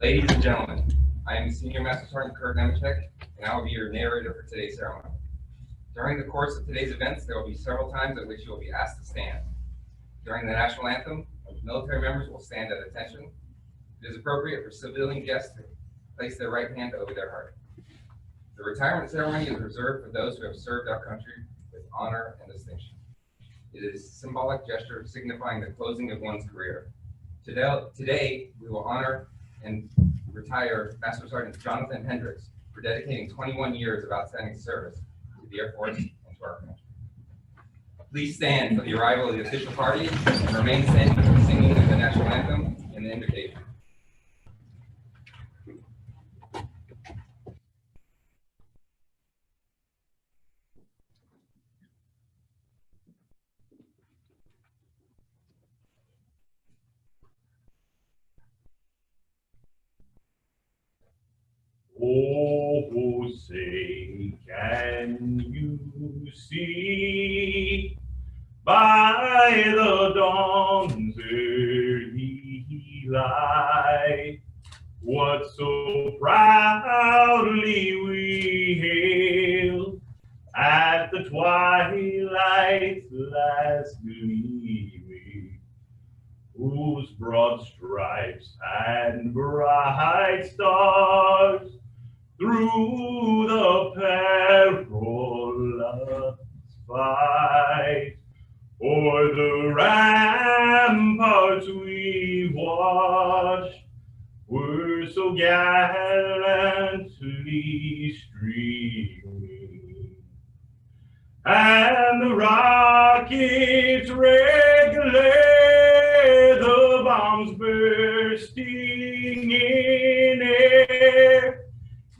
Ladies and gentlemen, I am Senior Master Sergeant Kurt Nemechek, and I will be your narrator for today's ceremony. During the course of today's events, there will be several times at which you will be asked to stand. During the national anthem, military members will stand at attention. It is appropriate for civilian guests to place their right hand over their heart. The retirement ceremony is reserved for those who have served our country with honor and distinction. It is a symbolic gesture signifying the closing of one's career. Today we will honor and retire Master Sergeant Jonathan Hendricks for dedicating 21 years of outstanding service to the Air Force and to our country. Please stand for the arrival of the official party and remain standing for the singing of the national anthem and the invocation. Oh, say, can you see by the dawn's early light what so proudly we hailed at the twilight's last gleaming, whose broad stripes and bright stars through the perilous fight o'er the ramparts we watched were so gallantly streaming, and the rockets' red glare, the bombs bursting in air,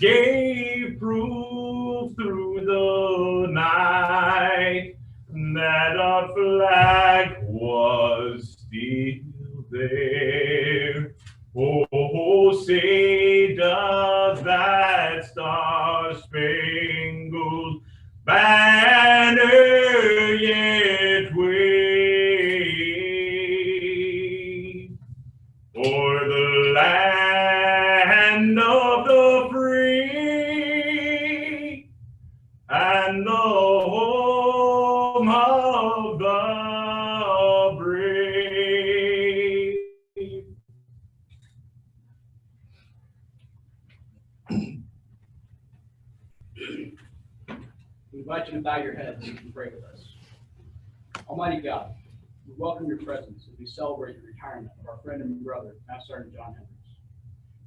gave proof through the night that our flag was still there. Oh, say does that star-spangled banner yet wave o'er the land of the free and the home of the brave. We invite you to bow your heads and pray with us. Almighty God, we welcome your presence as we celebrate the retirement of our friend and brother, Master Sergeant John Hendricks.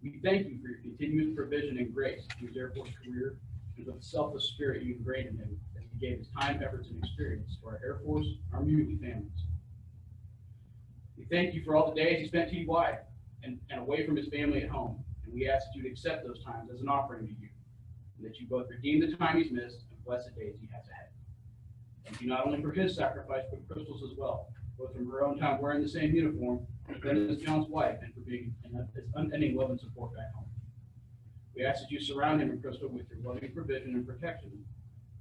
We thank you for your continuous provision and grace through his Air Force career and for the selfless spirit you ingrained in him as he gave his time, efforts, and experience to our Air Force, Army, and families. We thank you for all the days he spent TDY and away from his family at home, and we ask that you to accept those times as an offering to you, and that you both redeem the time he's missed and bless the days he has ahead. Thank you not only for his sacrifice, but Crystal's as well, both from her own time wearing the same uniform, then as John's wife, and for being his unending love and support back home. We ask that you surround him and Crystal with your loving provision and protection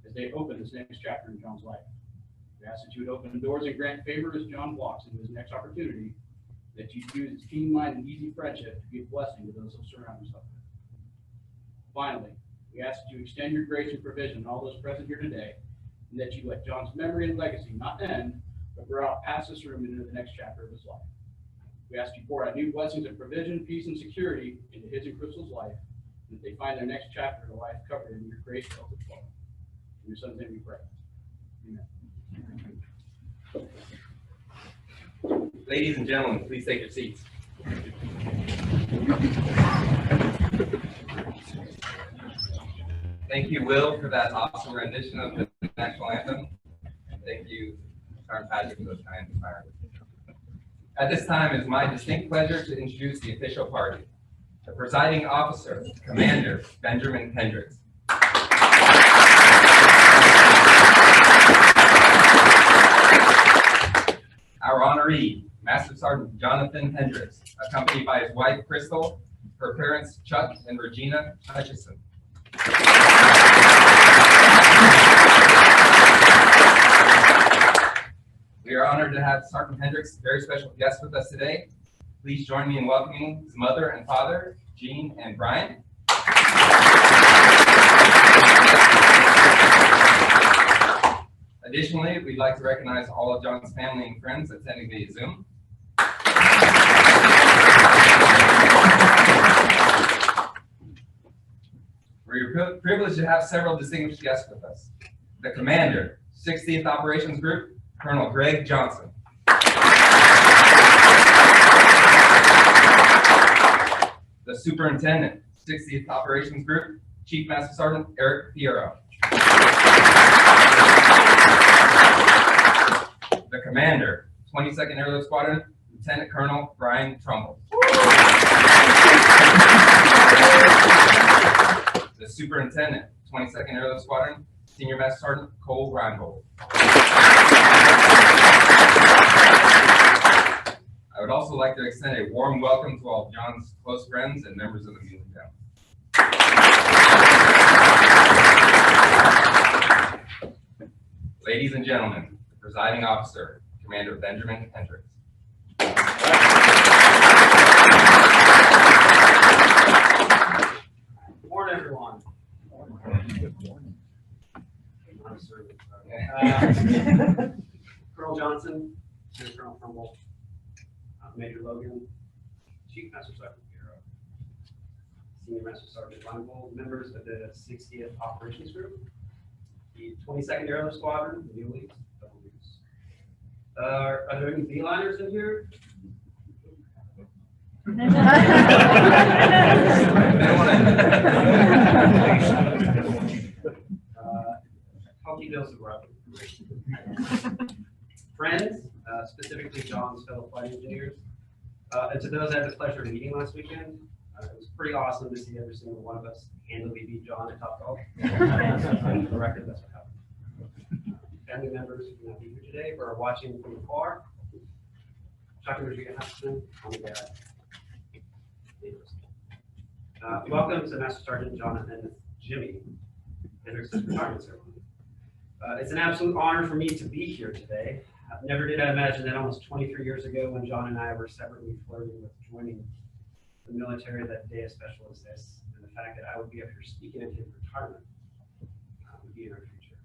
as they open this next chapter in John's life. We ask that you would open doors and grant favor as John walks into his next opportunity, that you use his keen mind and easy friendship to be a blessing to those who surround himself with. Finally, we ask that you extend your grace and provision to all those present here today, and that you let John's memory and legacy not end, but grow out past this room into the next chapter of his life. We ask you pour out new blessings of provision, peace, and security into his and Crystal's life, and that they find their next chapter of life covered in your grace, health, and love. In your son's name we pray. Amen. Ladies and gentlemen, please take your seats. Thank you, Will, for that awesome rendition of the national anthem. And thank you, Sergeant Patrick, for those kind environments. At this time, it is my distinct pleasure to introduce the official party. The presiding officer, Commander Benjamin Hendricks. Our honoree, Master Sergeant Jonathan Hendricks, accompanied by his wife, Crystal, her parents, Chuck and Regina Hutchison. We are honored to have Sergeant Hendricks, very special guest with us today. Please join me in welcoming his mother and father, Jean and Brian. Additionally, we'd like to recognize all of John's family and friends attending via Zoom. We're privileged to have several distinguished guests with us. The Commander, 60th Operations Group, Colonel Greg Johnson. The Superintendent, 60th Operations Group, Chief Master Sergeant Eric Piero. The Commander, 22nd Airlift Squadron, Lieutenant Colonel Brian Trumbull. The Superintendent, 22nd Airlift Squadron, Senior Master Sergeant Cole Reinbold. I would also like to extend a warm welcome to all of John's close friends and members of the Muley family. Ladies and gentlemen, the presiding officer, Commander Benjamin Hendricks. Good morning, everyone. Colonel Johnson, Lieutenant Colonel Trumbull, Major Logan, Chief Master Sergeant Piero, Senior Master Sergeant Reinbold, members of the 60th Operations Group, the 22nd Airlift Squadron, the Muleys, are there any beeliners in here? Healthy dose of rugby. Friends, specifically John's fellow flight engineers, and to those I had the pleasure of meeting last weekend. It was pretty awesome to see every single one of us handily beat John at Top Golf. For the record, that's what happened. Family members who cannot be here today but are watching from afar. Welcome to Master Sergeant Jonathan Jimmy Hendricks' retirement ceremony. It's an absolute honor for me to be here today. Never did I imagine that almost 23 years ago, when John and I were separately flirting with joining the military, that day of special as this, and the fact that I would be up here speaking at his retirement would be in our future.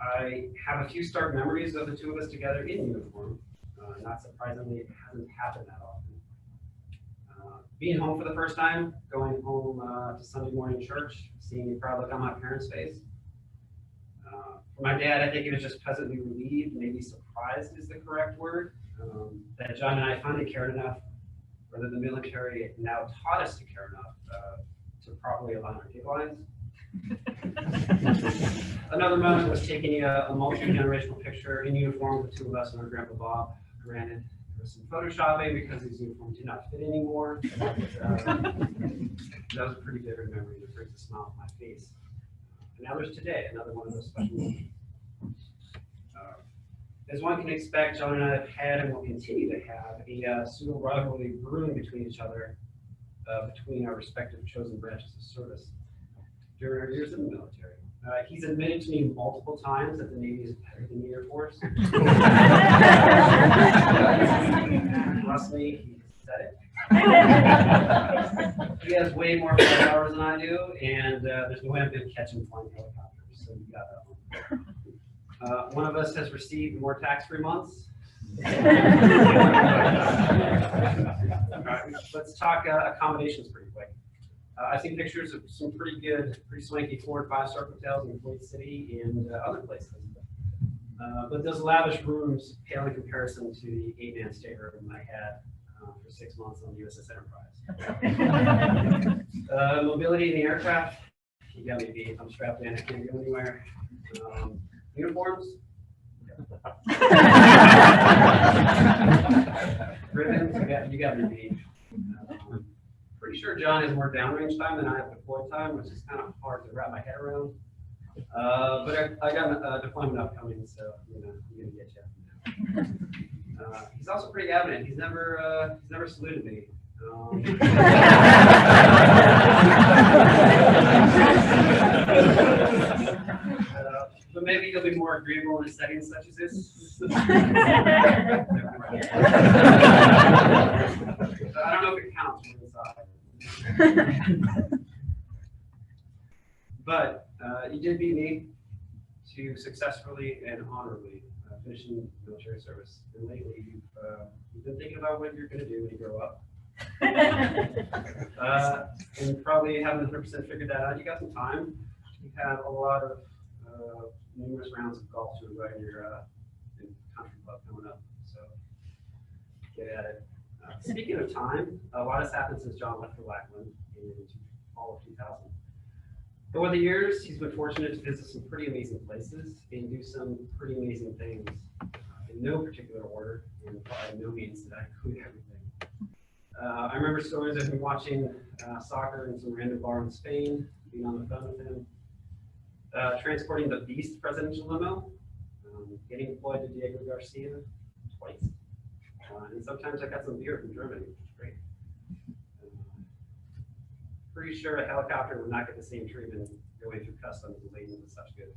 I have a few stark memories of the two of us together in uniform. Not surprisingly, it hasn't happened that often. Being home for the first time, going home to Sunday morning church, seeing the proud look on my parents' face. For my dad, I think he was just pleasantly relieved, maybe surprised is the correct word, that John and I finally cared enough, or that the military now taught us to care enough to properly align our gig lines. Another moment was taking a multi-generational picture in uniform with the two of us and our grandpa Bob. Granted, there was some photoshopping because his uniform did not fit anymore. That was a pretty vivid memory that brings a smile to my face. And now there's today, another one of those special moments. As one can expect, John and I have had and will continue to have a pseudo rivalry brewing between each other, between our respective chosen branches of service during our years in the military. He's admitted to me multiple times that the Navy is better than the Air Force. Trust me, he said it. He has way more flight hours than I do, and there's no way I'm going to catch him flying helicopters, so you got that one. One of us has received more tax-free months. All right, let's talk accommodations pretty quick. I've seen pictures of some pretty good, pretty swanky 4- and 5-star hotels in Kuwait City and other places. But those lavish rooms pale in comparison to the 8-man stateroom I had for 6 months on the USS Enterprise. Mobility in the aircraft, you got me beat. I'm strapped in, I can't go anywhere. Uniforms. Ribbons, you got me beat. Pretty sure John has more downrange time than I have deployed time, which is kind of hard to wrap my head around. But I got a deployment upcoming, so I'm gonna get you. He's also pretty evident. He's never saluted me. But maybe he'll be more agreeable in a setting such as this. counts from inside. But you did beat me to successfully and honorably finishing military service. And lately, you've been thinking about what you're going to do when you grow up. And probably haven't 100% figured that out. You got some time. You have a lot of numerous rounds of golf to enjoy in your country club coming up. So get at it. Speaking of time, a lot has happened since John left for Lackland in fall of 2000. Over the years, he's been fortunate to visit some pretty amazing places and do some pretty amazing things in no particular order, and by no means did I include everything. I remember stories of him watching soccer in some random bar in Spain, being on the phone with him, transporting the Beast presidential limo, getting deployed to Diego Garcia twice, and sometimes I got some beer from Germany, which is great. Pretty sure a helicopter would not get the same treatment going through customs laden with such goods.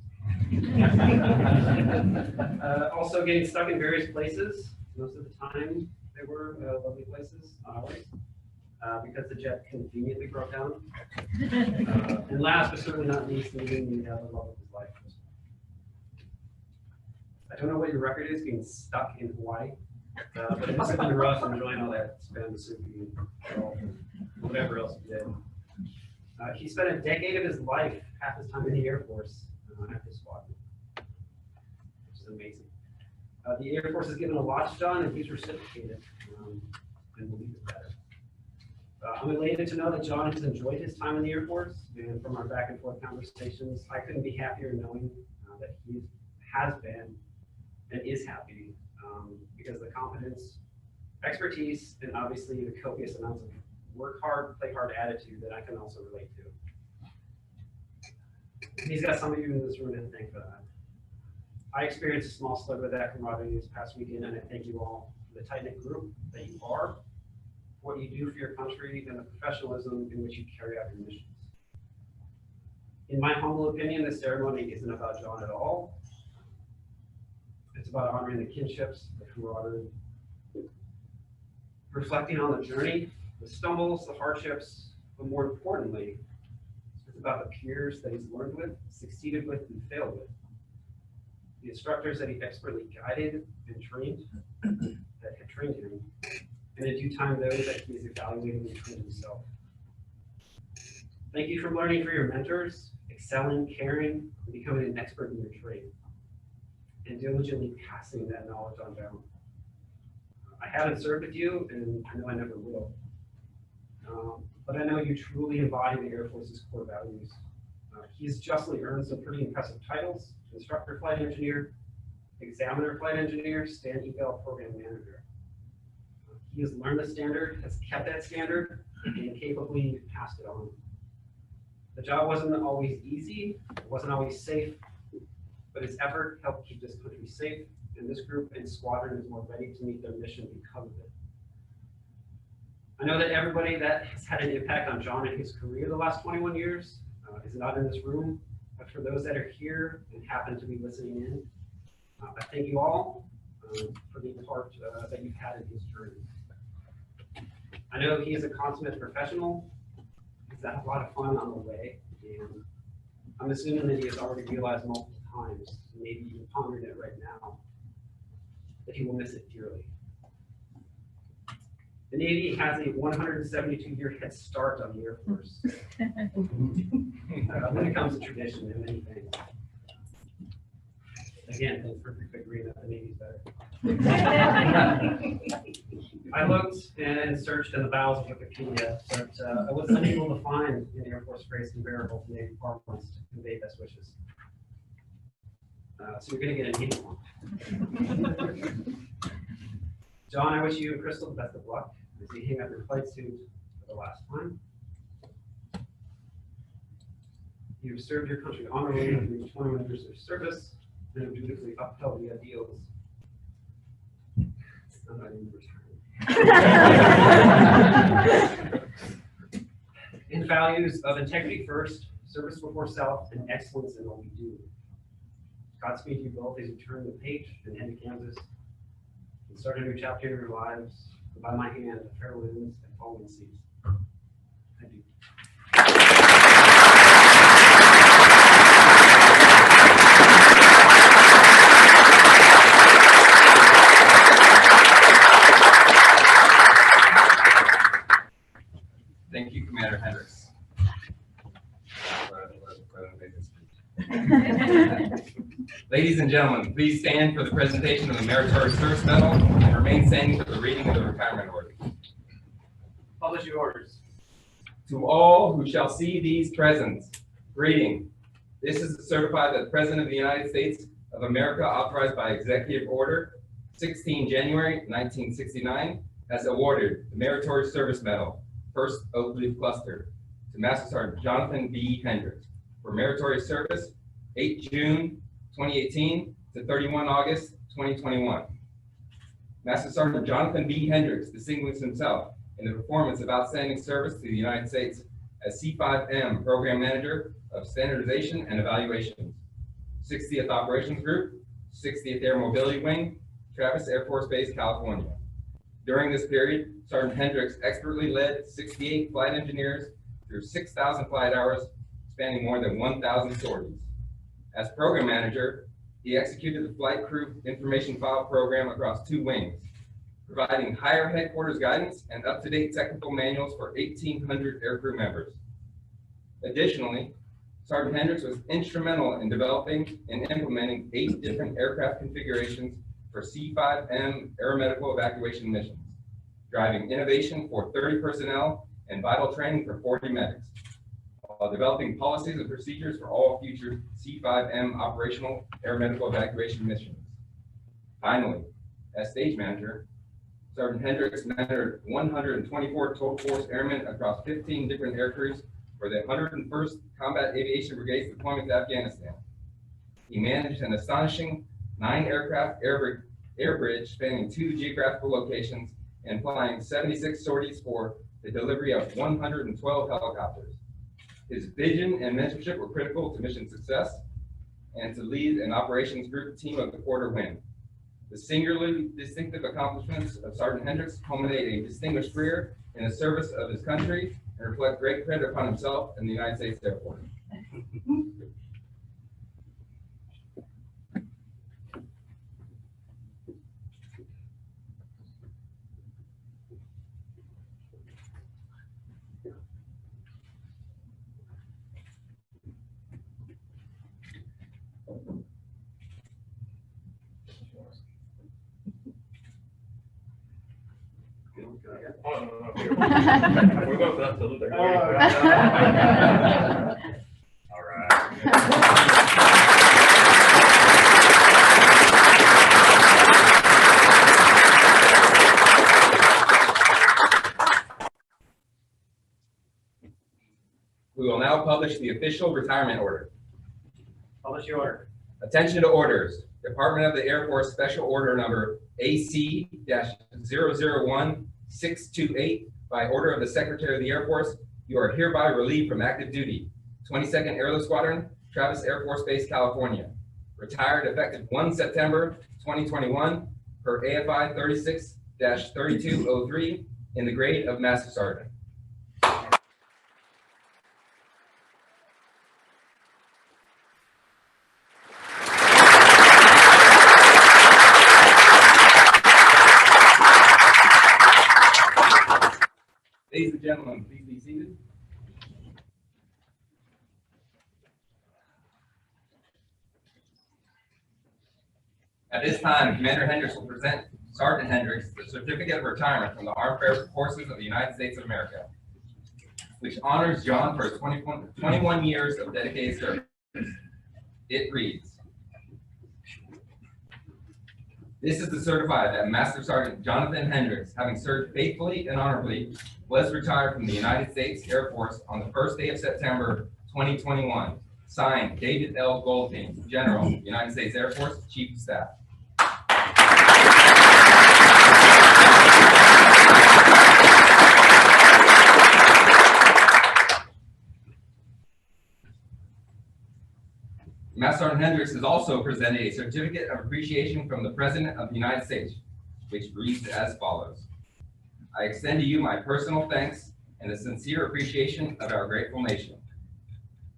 Also getting stuck in various places. Most of the time they were lovely places, not always, because the jet conveniently broke down. And last but certainly not least, meeting the love of his life. I don't know what your record is being stuck in Hawaii, but it must have been rough enjoying all that spam soup and whatever else you did. He spent a decade of his life, half his time in the Air Force, at this squadron, which is amazing. The Air Force has given a lot to John, and he's reciprocated, and will leave it better. I'm elated to know that John has enjoyed his time in the Air Force, and from our back and forth conversations, I couldn't be happier knowing that he has been and is happy, because the competence, expertise, and obviously the copious amounts of work hard, play hard attitude that I can also relate to. And he's got some of you in this room to thank for that. I experienced a small sliver of that camaraderie this past weekend, and I thank you all for the tight-knit group that you are, what you do for your country, and the professionalism in which you carry out your missions. In my humble opinion, this ceremony isn't about John at all. It's about honoring the kinships, the camaraderie, reflecting on the journey, the stumbles, the hardships, but more importantly, it's about the peers that he's learned with, succeeded with, and failed with. The instructors that he expertly guided and trained, that had trained him, and in due time those that he is evaluating and trained himself. Thank you for learning from your mentors, excelling, caring, and becoming an expert in your trade, and diligently passing that knowledge on down. I haven't served with you, and I know I never will. But I know you truly embody the Air Force's core values. He's justly earned some pretty impressive titles: instructor flight engineer, examiner flight engineer, stand eval program manager. He has learned the standard, has kept that standard, and capably passed it on. The job wasn't always easy, it wasn't always safe, but his effort helped keep this country safe, and this group and squadron is more ready to meet their mission because of it. I know that everybody that has had an impact on John and his career the last 21 years is not in this room, but for those that are here and happen to be listening in, I thank you all for the part that you've had in his journey. I know he is a consummate professional. He's had a lot of fun on the way, and I'm assuming that he has already realized multiple times, maybe even pondering it right now, that he will miss it dearly. The Navy has a 172-year head start on the Air Force when it comes to tradition and many things. Again, thanks for agreeing that the Navy's better. I looked and searched in the bowels of Wikipedia, but I was unable to find an Air Force phrase comparable to Navy parlance to convey best wishes. So you're going to get a Navy one. John, I wish you and Crystal the best of luck as you hang up your flight suit for the last time. You've served your country honorably through 21 years of service and have dutifully upheld the ideals. I'm not even retiring. In values of integrity first, service before self, and excellence in all we do. Godspeed to you both as you turn the page and head to Kansas and start a new chapter in your lives. And by my hand, fair winds and falling seas. Commander Hendricks. Ladies and gentlemen, please stand for the presentation of the Meritorious Service Medal and remain standing for the reading of the retirement order. Publish your orders. To all who shall see these presents, greeting. This is to certify that the President of the United States of America, authorized by Executive Order 16 January 1969, has awarded the Meritorious Service Medal, 1st Oak Leaf Cluster, to Master Sergeant Jonathan B. Hendricks for meritorious service 8 June 2018 to 31 August 2021. Master Sergeant Jonathan B. Hendricks distinguished himself in the performance of outstanding service to the United States as C5M Program Manager of Standardization and Evaluations, 60th Operations Group, 60th Air Mobility Wing, Travis Air Force Base, California. During this period, Sergeant Hendricks expertly led 68 flight engineers through 6,000 flight hours, spanning more than 1,000 sorties. As Program Manager, he executed the Flight Crew Information File Program across 2 wings, providing higher headquarters guidance and up-to-date technical manuals for 1,800 aircrew members. Additionally, Sergeant Hendricks was instrumental in developing and implementing 8 different aircraft configurations for C5M aeromedical evacuation missions, driving innovation for 30 personnel and vital training for 40 medics, while developing policies and procedures for all future C5M operational aeromedical evacuation missions. Finally, as stage manager, Sergeant Hendricks mentored 124 total force airmen across 15 different aircrews for the 101st Combat Aviation Brigade's deployment to Afghanistan. He managed an astonishing 9 aircraft air bridge spanning 2 geographical locations and flying 76 sorties for the delivery of 112 helicopters. His vision and mentorship were critical to mission success and to lead an operations group team of the quarter win. The singularly distinctive accomplishments of Sergeant Hendricks culminate a distinguished career in the service of his country and reflect great credit upon himself and the United States Air Force. We're going for that salute. All right. We will now publish the official retirement order. Publish your order. Attention to orders. Department of the Air Force Special Order Number AC-001628. By order of the Secretary of the Air Force, you are hereby relieved from active duty. 22nd Airlift Squadron, Travis Air Force Base, California. Retired effective 1 September 2021 per AFI 36-3203 in the grade of Master Sergeant. Ladies and gentlemen, please be seated. At this time, Commander Hendricks will present Sergeant Hendricks the Certificate of Retirement from the Armed Forces of the United States of America, which honors John for his 21 years of dedicated service. It reads, "This is to certify that Master Sergeant Jonathan Hendricks, having served faithfully and honorably, was retired from the United States Air Force on the 1st day of September 2021. Signed, David L. Goldstein, General, United States Air Force, Chief of Staff." Master Sergeant Hendricks has also presented a certificate of appreciation from the President of the United States, which reads as follows. I extend to you my personal thanks and a sincere appreciation of our grateful nation.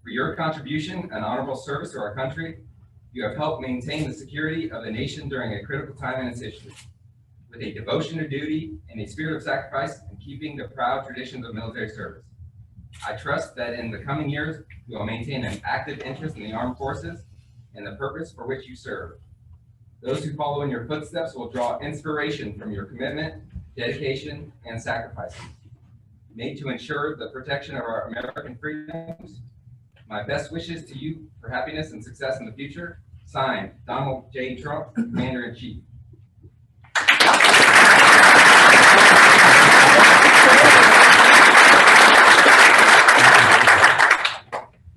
For your contribution and honorable service to our country, you have helped maintain the security of the nation during a critical time in its history. With a devotion to duty and a spirit of sacrifice in keeping the proud traditions of military service, I trust that in the coming years, you will maintain an active interest in the armed forces and the purpose for which you serve. Those who follow in your footsteps will draw inspiration from your commitment, dedication, and sacrifices made to ensure the protection of our American freedoms. My best wishes to you for happiness and success in the future. Signed, Donald J. Trump, Commander-in-Chief.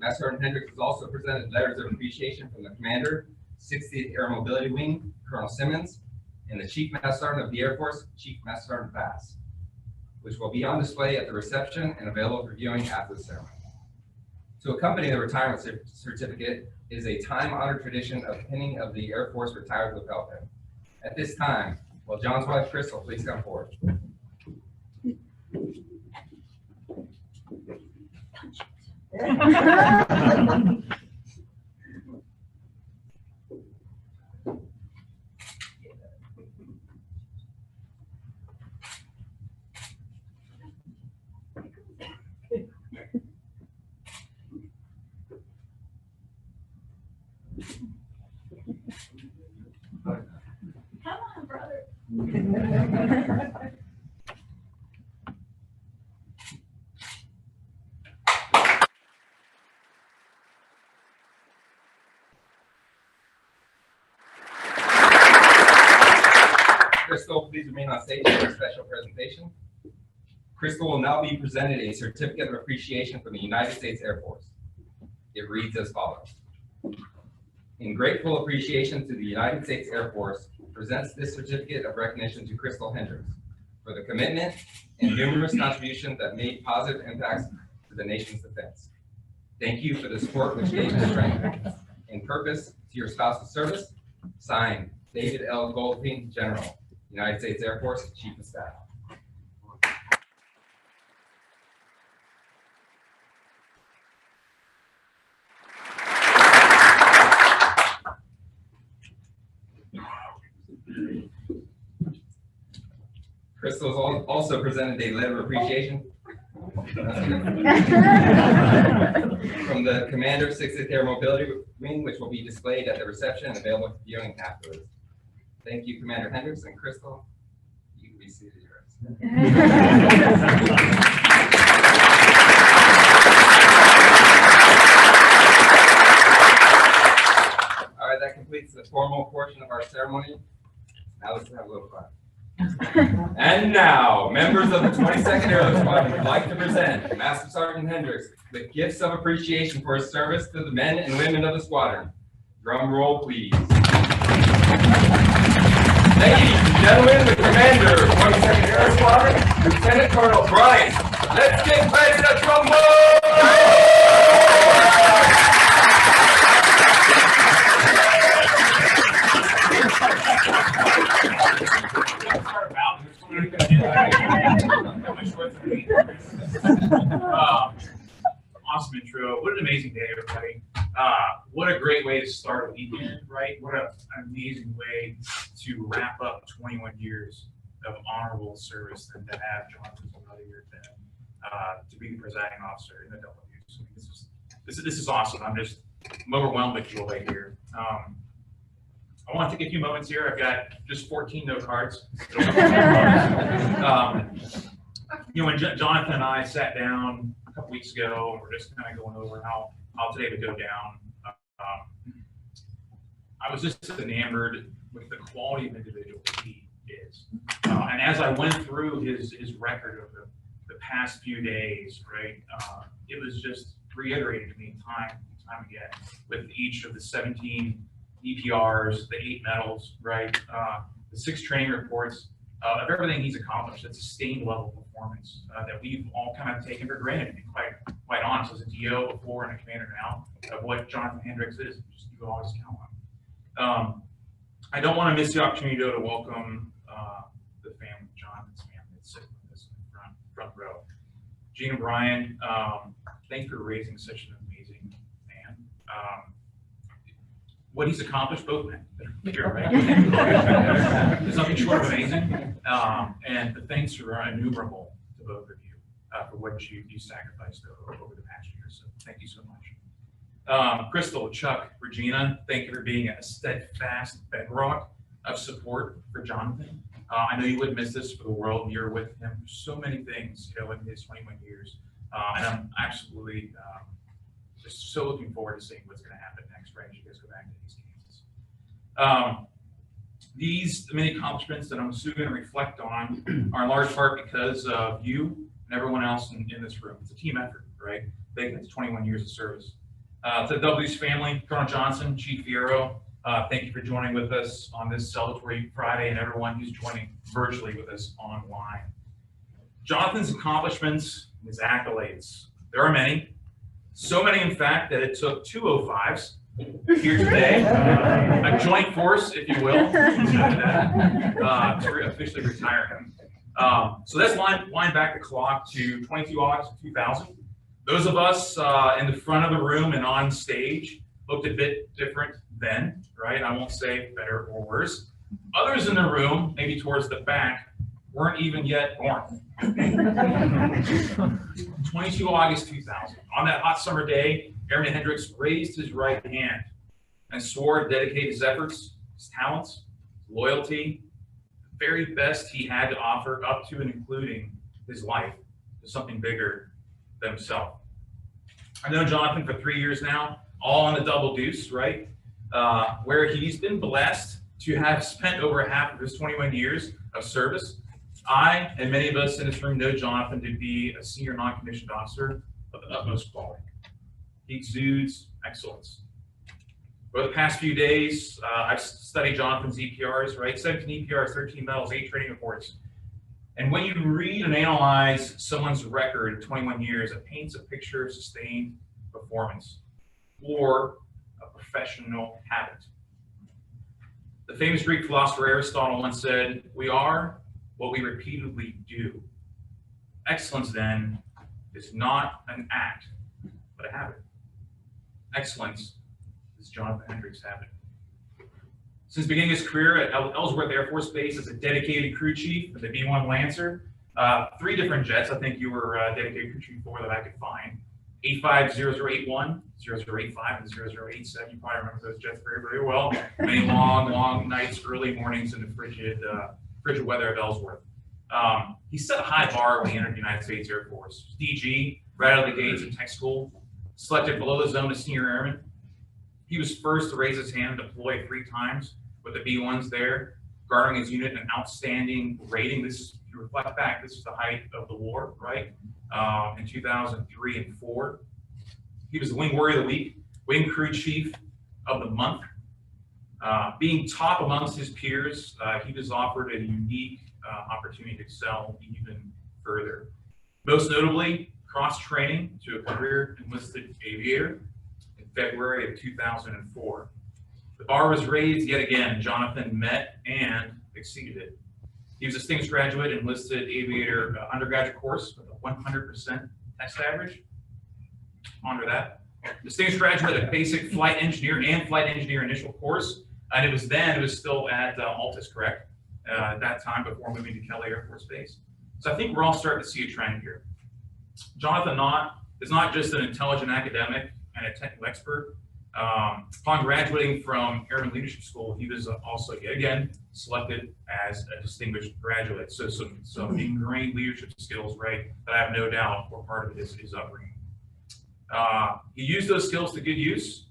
Master Sergeant Hendricks has also presented letters of appreciation from the Commander, 60th Air Mobility Wing, Colonel Simmons, and the Chief Master Sergeant of the Air Force, Chief Master Sergeant Bass, which will be on display at the reception and available for viewing after the ceremony. To accompany the retirement certificate is a time-honored tradition of pinning of the Air Force retired lapel pin. At this time, will John's wife, Crystal, please come forward. Come on, brother. Crystal, please remain on stage for a special presentation. Crystal will now be presented a certificate of appreciation from the United States Air Force. It reads as follows. In grateful appreciation to the United States Air Force, presents this certificate of recognition to Crystal Hendricks for the commitment and numerous contributions that made positive impacts to the nation's defense. Thank you for the support which gave you strength and purpose to your spouse's service. Signed, David L. Goldstein, General, United States Air Force, Chief of Staff. Crystal has also presented a letter of appreciation from the Commander, 60th Air Mobility Wing, which will be displayed at the reception and available for viewing afterwards. Thank you, Commander Hendricks and Crystal. You can be seated here. All right, that completes the formal portion of our ceremony. Now let's have a little fun. And now, members of the 22nd Air Squadron would like to present Master Sergeant Hendricks with gifts of appreciation for his service to the men and women of the squadron. Drum roll, please. Ladies and gentlemen, the Commander of 22nd Air Squadron, Lieutenant Colonel Bryce. Let's get ready to trombone! Awesome intro. What an amazing day, everybody. What a great way to start a weekend, right? What an amazing way to wrap up 21 years of honorable service and to have Jonathan's brother here to be the presiding officer in the W. So this is awesome. I'm overwhelmed with joy here. I want to take a few moments here. I've got just 14 note cards. When Jonathan and I sat down a couple weeks ago, and we're just kind of going over how today would go down. I was just enamored with the quality of individual he is. And as I went through his record of the past few days, right, it was just reiterated to me time and time again with each of the 17 EPRs, the 8 medals, right, the 6 training reports of everything he's accomplished at sustained level performance that we've all kind of taken for granted, to be quite honest, as a DO before and a commander now, of what Jonathan Hendricks is. Just you always count on. I don't want to miss the opportunity to welcome the family, Jonathan's family that's sitting with us in the front row. Gene and Brian, thanks for raising such an amazing man. What he's accomplished, both men, right? There's nothing short of amazing, and the thanks are innumerable to both of you. for what you sacrificed over the past year. So thank you so much. Crystal, Chuck, Regina, thank you for being a steadfast bedrock of support for Jonathan. I know you wouldn't miss this for the world. You're with him for so many things, in his 21 years. And I'm absolutely just so looking forward to seeing what's going to happen next, right, as you guys go back to East Kansas. These many accomplishments that I'm soon going to reflect on are in large part because of you and everyone else in this room. It's a team effort, right? Thank you for 21 years of service. To the W's family, Colonel Johnson, Chief Fierro, thank you for joining with us on this celebratory Friday, and everyone who's joining virtually with us online. Jonathan's accomplishments and his accolades, there are many. So many, in fact, that it took 2 05s here today, a joint force, if you will, to officially retire him. So let's wind back the clock to 22 August of 2000. Those of us in the front of the room and on stage looked a bit different then, right? I won't say better or worse. Others in the room, maybe towards the back, weren't even yet born. 22 August 2000. On that hot summer day, Airman Hendricks raised his right hand and swore to dedicate his efforts, his talents, loyalty, the very best he had to offer, up to and including his life, to something bigger than himself. I've known Jonathan for 3 years now, all on the double deuce, right? Where he's been blessed to have spent over half of his 21 years of service. I and many of us in this room know Jonathan to be a senior non-commissioned officer of the utmost quality. He exudes excellence. Over the past few days, I've studied Jonathan's EPRs, right? 17 EPRs, 13 medals, 8 training reports. And when you read and analyze someone's record of 21 years, it paints a picture of sustained performance or a professional habit. The famous Greek philosopher Aristotle once said, "We are what we repeatedly do." Excellence, then, is not an act, but a habit. Excellence is Jonathan Hendricks' habit. Since beginning his career at Ellsworth Air Force Base as a dedicated crew chief of the B-1 Lancer, 3 different jets I think you were dedicated crew chief for that I could find. 85-0081, 0085, and 0087. You probably remember those jets very, very well. Many long nights, early mornings in the frigid weather of Ellsworth. He set a high bar when he entered the United States Air Force. DG, right out of the gates at tech school, selected below the zone as senior airman. He was first to raise his hand and deploy 3 times with the B-1s there, garnering his unit an outstanding rating. This, if you reflect back, this is the height of the war, right? In 2003 and 4. He was the Wing Warrior of the Week, Wing Crew Chief of the Month. Being top amongst his peers, he was offered a unique opportunity to excel even further. Most notably, cross-training to a career enlisted aviator in February of 2004. The bar was raised yet again. Jonathan met and exceeded it. He was a distinguished graduate enlisted aviator undergraduate course with a 100% test average. Honor that. Distinguished graduate of basic flight engineer and flight engineer initial course. And it was still at Altus, correct? At that time before moving to Kelly Air Force Base. So I think we're all starting to see a trend here. Jonathan is not just an intelligent academic and a technical expert. Upon graduating from Airman Leadership School, he was also, yet again, selected as a distinguished graduate. So some ingrained leadership skills, right, that I have no doubt were part of his upbringing. He used those skills to good use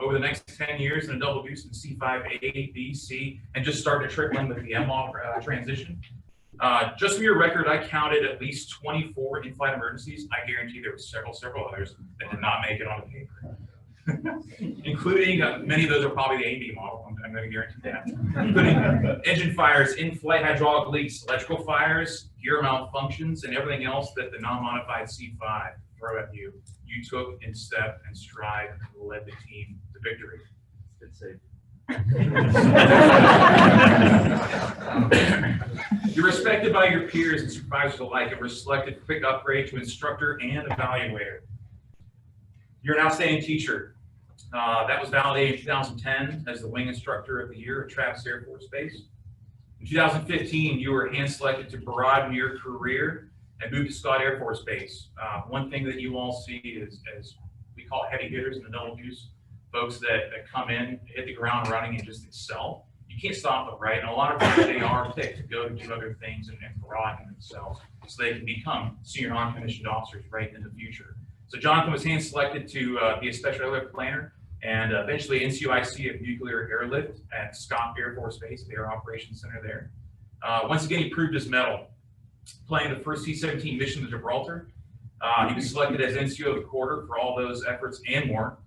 over the next 10 years in a double deuce in C5A, B, C, and just started to trickle in with the ML transition. Just for your record, I counted at least 24 in-flight emergencies. I guarantee there were several others that did not make it on the paper. Including, many of those are probably the AB model, I'm going to guarantee that. Including engine fires, in-flight hydraulic leaks, electrical fires, gear malfunctions, and everything else that the non-modified C5 throw at you. You took in step and stride and led the team to victory. Good save. You're respected by your peers and supervisors alike and were selected for quick upgrade to instructor and evaluator. You're an outstanding teacher. That was validated in 2010 as the wing instructor of the year at Travis Air Force Base. In 2015, you were hand selected to broaden your career and moved to Scott Air Force Base. One thing that you all see is, as we call it, heavy hitters in the double deuce, folks that come in, hit the ground running, and just excel. You can't stop them, right? And a lot of times they are picked to go to do other things and broaden themselves so they can become senior non-commissioned officers right in the future. So Jonathan was hand-selected to be a special airlift planner and eventually NCOIC of nuclear airlift at Scott Air Force Base, the Air Operations Center there. Once again, he proved his mettle, playing the first C-17 mission to Gibraltar. He was selected as NCO of the quarter for all those efforts and more.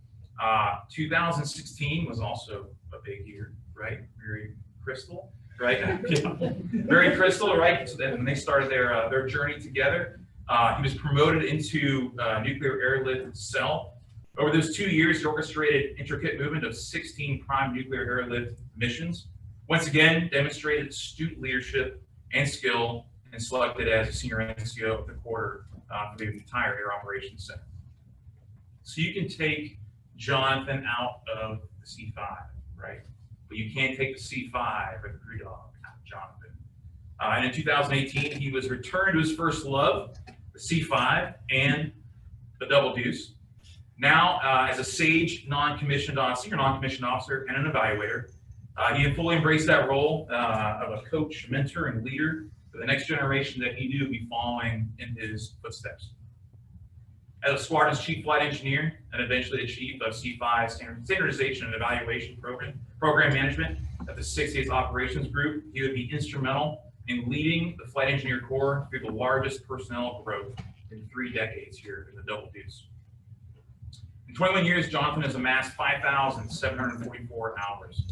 2016 was also a big year, right? Very crystal, right? Very crystal, right? So then when they started their journey together, he was promoted into nuclear airlift cell. Over those 2 years, he orchestrated intricate movement of 16 prime nuclear airlift missions. Once again, demonstrated astute leadership and skill, and selected as a senior NCO of the quarter for the entire Air Operations Center. So you can take Jonathan out of the C5, right? But you can't take the C5 or the crew dog out of Jonathan. And in 2018, he was returned to his first love, the C5 and the double deuce. Now, as a sage non-commissioned senior non-commissioned officer and an evaluator, he had fully embraced that role of a coach, mentor, and leader for the next generation that he knew would be following in his footsteps. As a squadron's chief flight engineer and eventually the chief of C5 standardization and evaluation program management at the 68th Operations Group, he would be instrumental in leading the flight engineer corps through the largest personnel growth in 3 decades here in the double deuce. In 21 years, Jonathan has amassed 5,744 hours,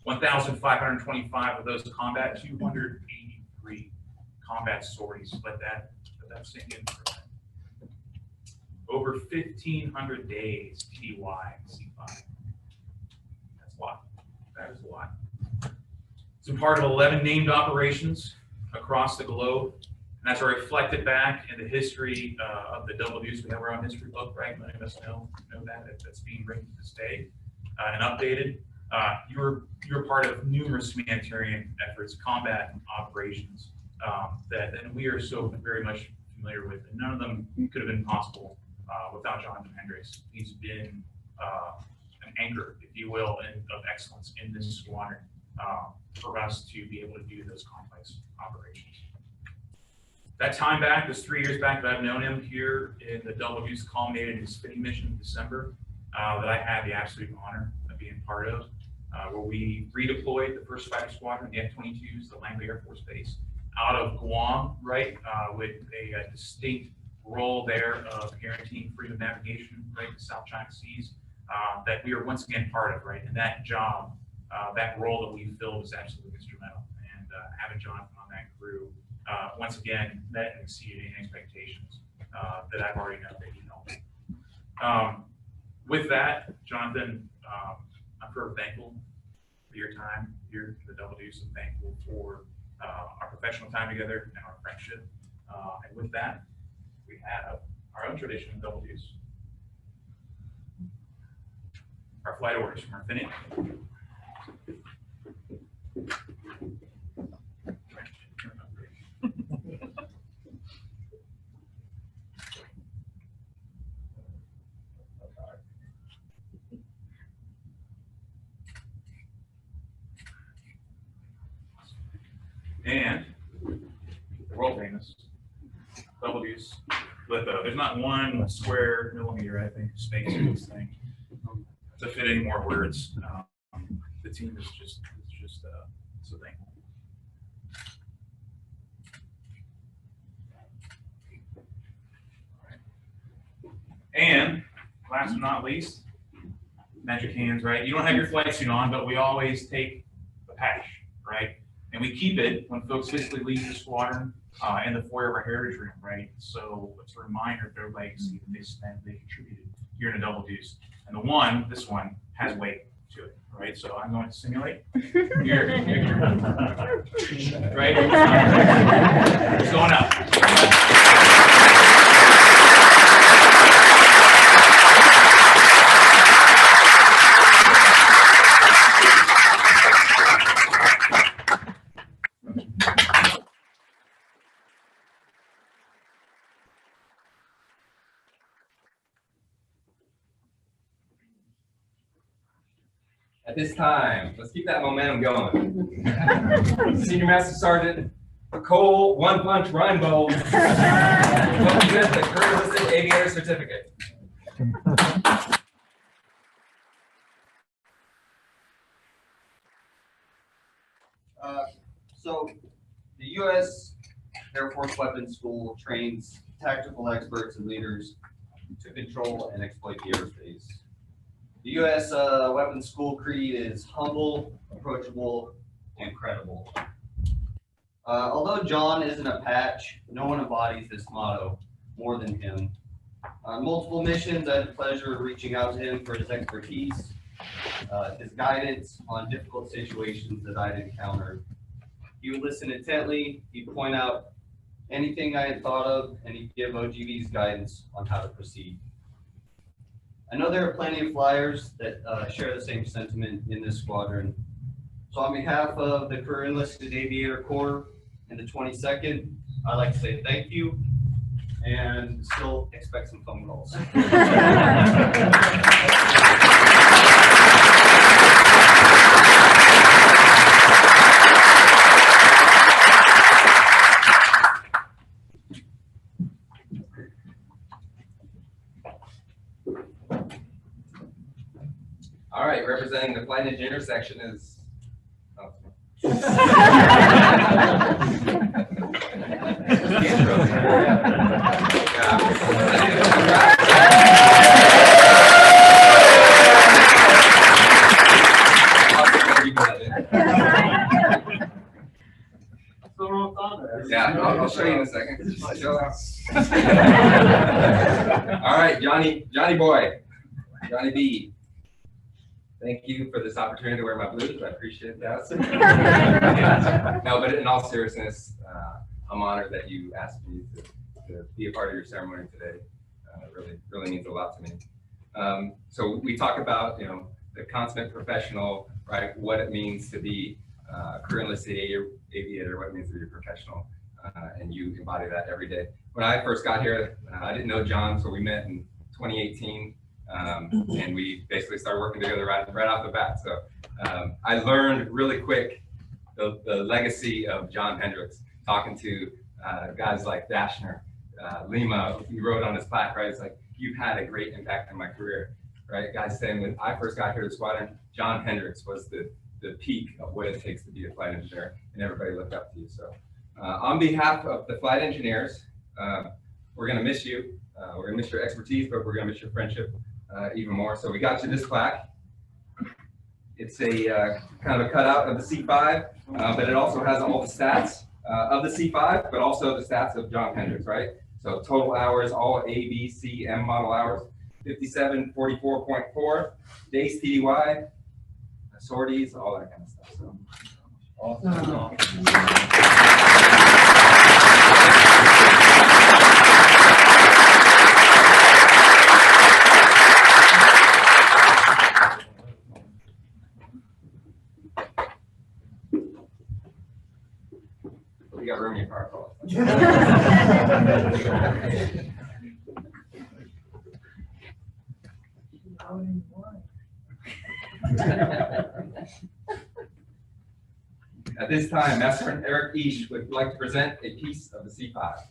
1,525 of those combat, 283 combat sorties. Let that sink in for a minute. Over 1,500 days TY C5. That's a lot. That is a lot. It's been part of 11 named operations across the globe. And that's reflected back in the history of the double deuce. We have our own history book, right? Many of us know that. That's being written to this day and updated. You're part of numerous humanitarian efforts, combat operations that we are so very much familiar with. And none of them could have been possible without Jonathan Hendricks. He's been an anchor, if you will, of excellence in this squadron for us to be able to do those complex operations. That time back, this 3 years back that I've known him here in the double deuce, culminated in his fitting mission in December that I had the absolute honor of being part of, where we redeployed the first fighter squadron, the F-22s, the Langley Air Force Base, out of Guam, right, with a distinct role there of guaranteeing freedom of navigation, right, the South China Seas, that we are once again part of, right, and that job, that role that we filled was absolutely instrumental, and having Jonathan on that crew, once again, met and exceeded any expectations that I've already known that he held. With that, Jonathan, I'm forever thankful for your time here in the double deuce, and thankful for our professional time together and our friendship. And with that, we have our own tradition in double deuce. Our flight orders from our Finnick. And the world famous double deuce litho. There's not one square millimeter, I think, space in this thing to fit any more words. The team is just so thankful. And last but not least, magic hands, right? You don't have your flight suit on, but we always take the patch, right? And we keep it when folks physically leave the squadron in the foyer of our heritage room, right? So it's a reminder of their legacy that they spent, they contributed here in a double deuce. And this one has weight to it, right? So I'm going to simulate. Here. Right? It's going up. At this time, let's keep that momentum going. Senior Master Sergeant Cole One Punch Reinbold will present the Career Enlisted Aviator Certificate. So the U.S. Air Force Weapons School trains tactical experts and leaders to control and exploit the airspace. The U.S. Weapons School creed is humble, approachable, and credible. Although John isn't a patch, no one embodies this motto more than him. On multiple missions, I had the pleasure of reaching out to him for his expertise, his guidance on difficult situations that I'd encountered. He would listen intently, he'd point out anything I had thought of, and he'd give OGV's guidance on how to proceed. I know there are plenty of flyers that share the same sentiment in this squadron. So on behalf of the Career Enlisted Aviator Corps and the 22nd, I'd like to say thank you and still expect some phone calls. All right, representing the flight engineer section is. Oh. Yeah, I'll show you in a second. All right, Johnny boy, Johnny B. Thank you for this opportunity to wear my blues. I appreciate that. No, but in all seriousness, I'm honored that you asked me to be a part of your ceremony today. Really means a lot to me. So we talk about, the consummate professional, right? What it means to be a career enlisted aviator, what it means to be a professional, and you embody that every day. When I first got here, I didn't know John, so we met in 2018. And we basically started working together right off the bat. So I learned really quick the legacy of John Hendricks, talking to guys like Dashner, Lima. He wrote on his plaque, right? It's like, you've had a great impact in my career, right? Guys saying, when I first got here to the squadron, John Hendricks was the peak of what it takes to be a flight engineer, and everybody looked up to you. So on behalf of the flight engineers, we're gonna miss you. We're gonna miss your expertise, but we're gonna miss your friendship even more. So we got you this plaque. It's a kind of a cutout of the C5, but it also has all the stats of the C5, but also the stats of John Hendricks, right? So total hours, all A, B, C, M model hours, 5744.4, days TDY, sorties, all that kind of stuff. So awesome. You got room in your car, Paul. At this time, Master Sergeant Eric Eash would like to present a piece of the C5.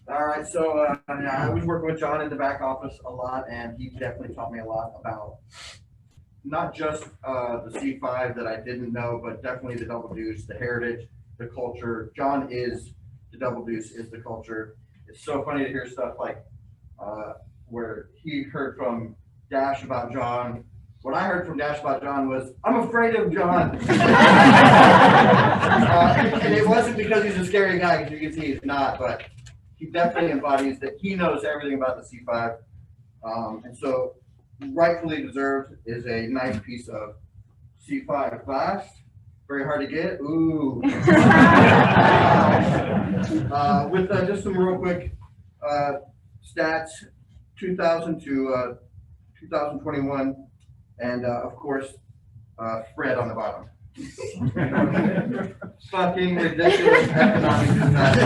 All right, so I was working with John in the back office a lot, and he definitely taught me a lot about not just the C5 that I didn't know, but definitely the double deuce, the heritage, the culture. John is the double deuce, is the culture. It's so funny to hear stuff like where he heard from Dash about John. What I heard from Dash about John was, I'm afraid of John. And it wasn't because he's a scary guy, because you can see he's not, but he definitely embodies that he knows everything about the C5. And so rightfully deserved is a nice piece of C5 glass. Very hard to get. Ooh. With just some real quick stats, 2000 to 2021, and of course, Fred on the bottom. Fucking ridiculous economic disaster.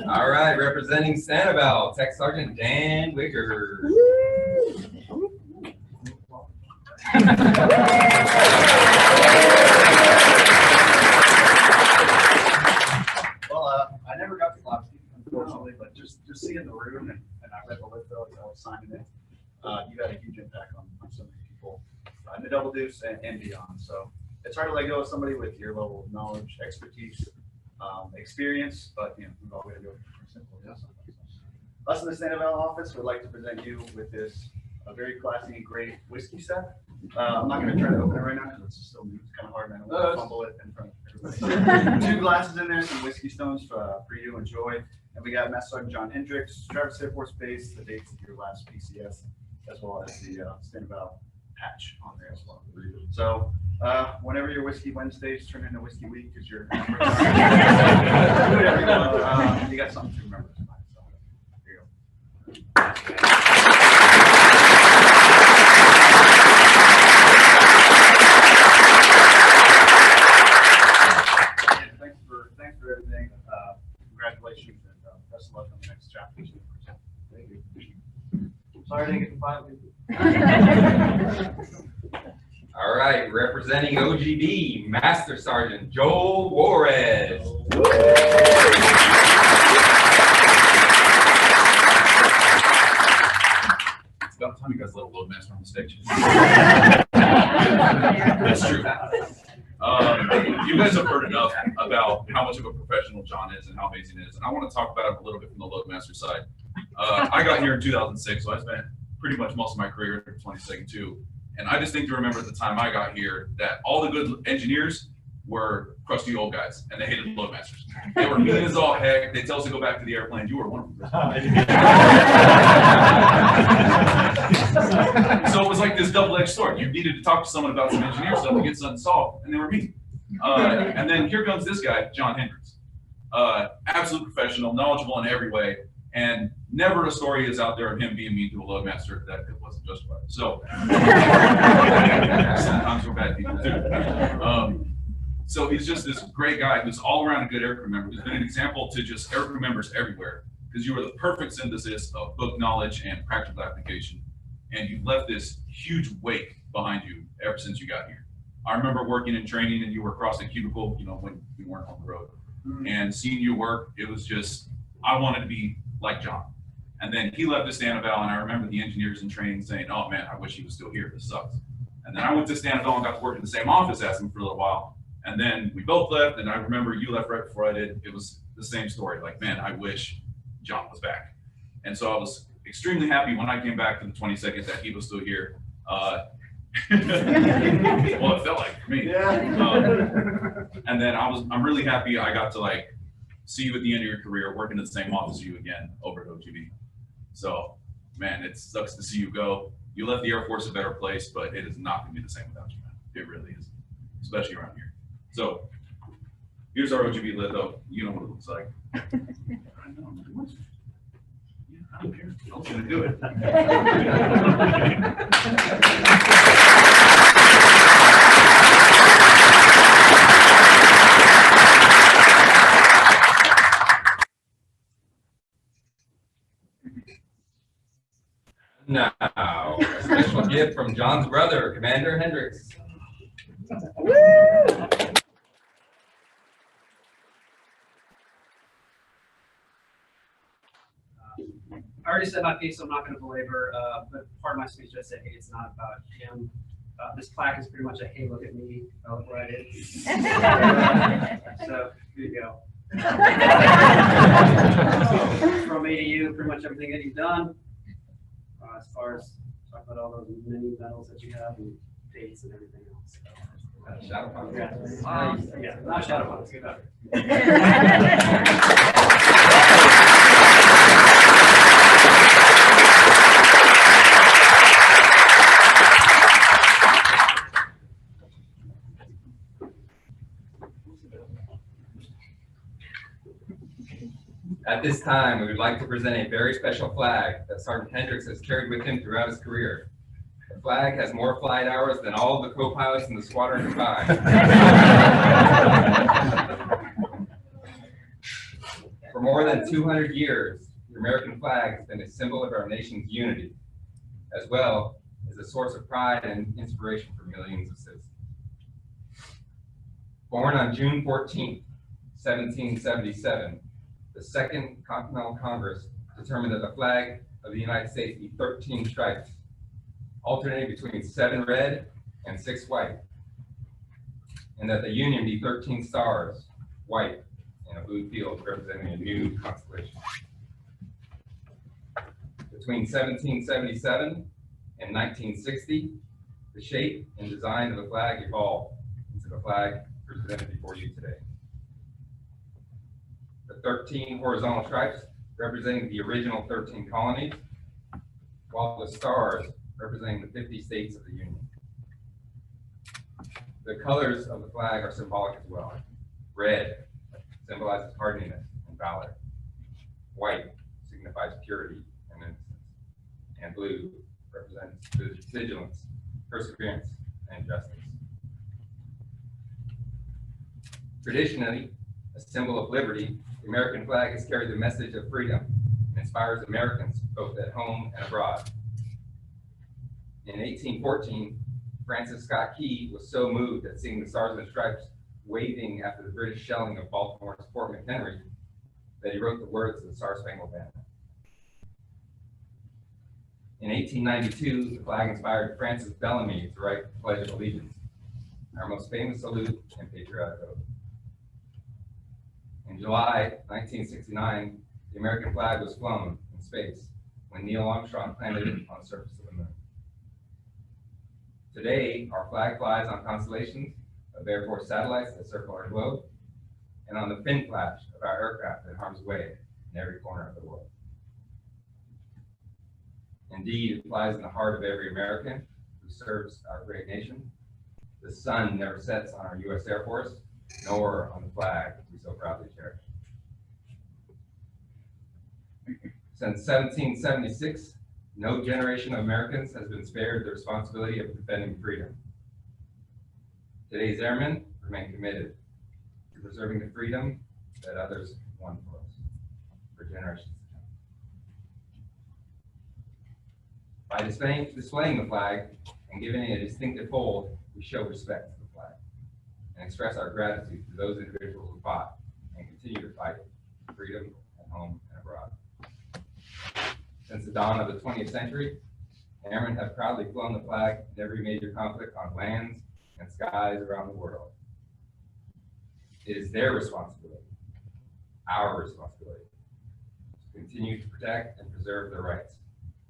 All right, representing Sanibel, Tech Sergeant Dan Wicker. I never got to clap, unfortunately, but just seeing the room and I read the list though, as I was signing it, you had a huge impact on so many people in the Double Deuce and beyond. So it's hard to let go of somebody with your level of knowledge, expertise, experience, but you know, we've all got to go for simple. Yes. Us in the Sanibel office would like to present you with this very classy, great whiskey set. I'm not going to try to open it right now because it's still new. It's kind of hard, and I don't want to fumble it in front of everybody. 2 glasses in there, some whiskey stones for you to enjoy. And we got Master Sergeant John Hendricks, Travis Air Force Base, the dates of your last PCS, as well as the Sanibel patch on there as well. So whenever your Whiskey Wednesdays turn into Whiskey Week, because you're you got something to remember tonight. So here you go. Thanks for everything. Congratulations and best of luck on the next chapter. Thank you. Sorry I didn't get to 5 people. All right, representing OGB, Master Sergeant Joel Juarez. It's about time you guys let a loadmaster on the stage. That's true. You guys have heard enough about how much of a professional John is and how amazing it is, and I want to talk about him a little bit from the loadmaster side. I got here in 2006, so I spent pretty much most of my career in 22nd too. And I distinctly remember at the time I got here that all the good engineers were crusty old guys, and they hated loadmasters. They were mean as all heck. They tell us to go back to the airplane. You were one of them. So it was like this double-edged sword. You needed to talk to someone about some engineer stuff to get something solved, and they were mean. And then here comes this guy, John Hendricks. Absolute professional, knowledgeable in every way, and never a story is out there of him being mean to a loadmaster that it wasn't justified. So sometimes we're bad people too. So he's just this great guy who's all around a good aircrew member. He's been an example to just aircrew members everywhere because you are the perfect synthesis of book knowledge and practical application. And you've left this huge wake behind you ever since you got here. I remember working in training and you were across the cubicle, you know, when we weren't on the road. And seeing you work, it was just, I wanted to be like John. And then he left to Sanibel, and I remember the engineers in training saying, oh man, I wish he was still here, this sucks. And then I went to Sanibel and got to work in the same office as him for a little while. And then we both left, and I remember you left right before I did. It was the same story, like, man, I wish John was back. And so I was extremely happy when I came back to the 22nd that he was still here. Well, it felt like for me. And then I'm really happy I got to like see you at the end of your career, working in the same office as you again over at OGB. So, man, it sucks to see you go. You left the Air Force a better place, but it is not going to be the same without you, man. It really is, especially around here. So, here's our OGB lit, though. You know what it looks like. I know, yeah, I don't care. I'm going to do it. Now, a special gift from John's brother, Commander Hendricks. I already said my piece, so I'm not going to belabor, but part of my speech I said, hey, it's not about him. This plaque is pretty much a, hey, look at me, look what I did. So, here you go. From me to you, pretty much everything that you've done. As far as talk about all those many medals that you have and dates and everything else. Shadow Box. Yeah, not Shadow Box, get better. At this time, we would like to present a very special flag that Sergeant Hendricks has carried with him throughout his career. The flag has more flight hours than all the co-pilots in the squadron combined. For more than 200 years, the American flag has been a symbol of our nation's unity, as well as a source of pride and inspiration for millions of citizens. Born on June 14, 1777, the Second Continental Congress determined that the flag of the United States be 13 stripes, alternating between 7 red and 6 white, and that the Union be 13 stars, white, in a blue field representing a new constellation. Between 1777 and 1960, the shape and design of the flag evolved into the flag presented before you today. The 13 horizontal stripes representing the original 13 colonies, while the stars representing the 50 states of the Union. The colors of the flag are symbolic as well. Red symbolizes hardiness and valor. White signifies purity and innocence. And blue represents vigilance, perseverance, and justice. Traditionally, a symbol of liberty, the American flag has carried the message of freedom and inspires Americans both at home and abroad. In 1814, Francis Scott Key was so moved at seeing the Stars and Stripes waving after the British shelling of Baltimore's Fort McHenry that he wrote the words of the Star Spangled Banner. In 1892, the flag inspired Francis Bellamy to write the Pledge of Allegiance, our most famous salute and patriotic oath. In July 1969, the American flag was flown in space when Neil Armstrong planted it on the surface of the moon. Today, our flag flies on constellations of Air Force satellites that circle our globe, and on the fin flash of our aircraft in harm's way in every corner of the world. Indeed, it flies in the heart of every American who serves our great nation. The sun never sets on our U.S. Air Force, nor on the flag we so proudly cherish. Since 1776, no generation of Americans has been spared the responsibility of defending freedom. Today's airmen remain committed to preserving the freedom that others won for us for generations to come. By displaying the flag and giving it a distinctive fold, we show respect to the flag and express our gratitude to those individuals who fought and continue to fight for freedom at home and abroad. Since the dawn of the 20th century, airmen have proudly flown the flag in every major conflict on lands and skies around the world. It is their responsibility, our responsibility, to continue to protect and preserve the rights,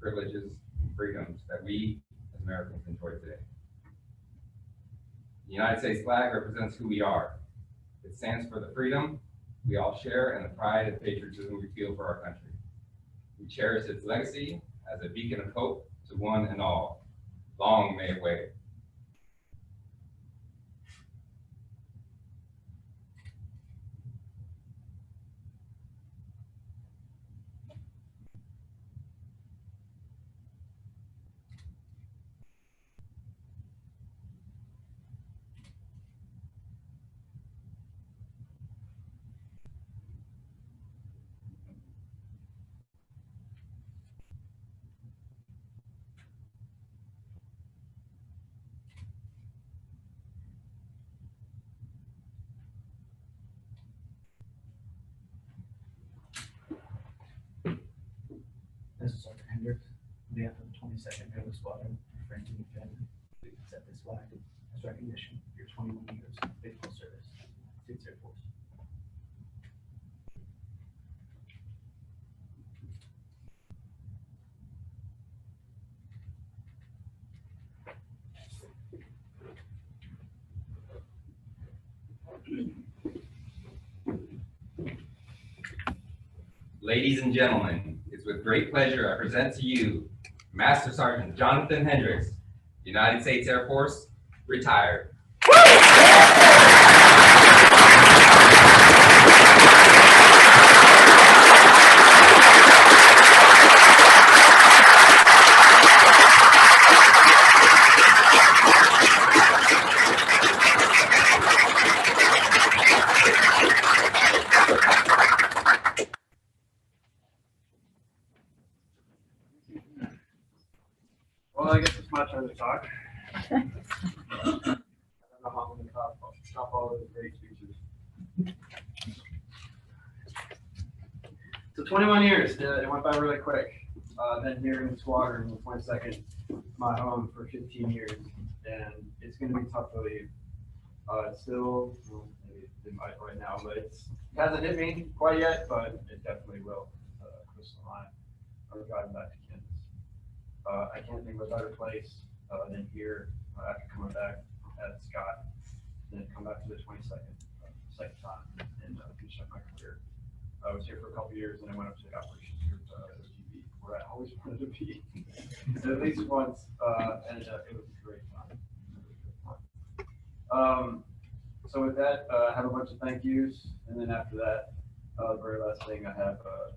privileges, and freedoms that we as Americans enjoy today. The United States flag represents who we are. It stands for the freedom we all share and the pride and patriotism we feel for our country. We cherish its legacy as a beacon of hope to one and all. Long may it wave. This is Sergeant Hendricks, on behalf of the 22nd Airlift Squadron, friends and family, we accept this flag as recognition for your 21 years of faithful service to the United States Air Force. Ladies and gentlemen, it's with great pleasure I present to you Master Sergeant Jonathan Hendricks, United States Air Force, retired. talk. I don't know how I'm gonna top all of the great speeches. So 21 years, it went by really quick. Been here in the squadron in 22nd, my home for 15 years, and it's gonna be tough to leave. It's still, well, maybe it might right now, but it hasn't hit me quite yet, but it definitely will. Close to the line, I've gotten back to Kansas. I can't think of a better place than here after coming back at Scott, then come back to the 22nd, second time, and finish up my career. I was here for a couple of years, and I went up to the operations group, MSgt, where I always wanted to be, at least once, and it was a great time. So with that, I have a bunch of thank yous, and then after that, the very last thing, I have a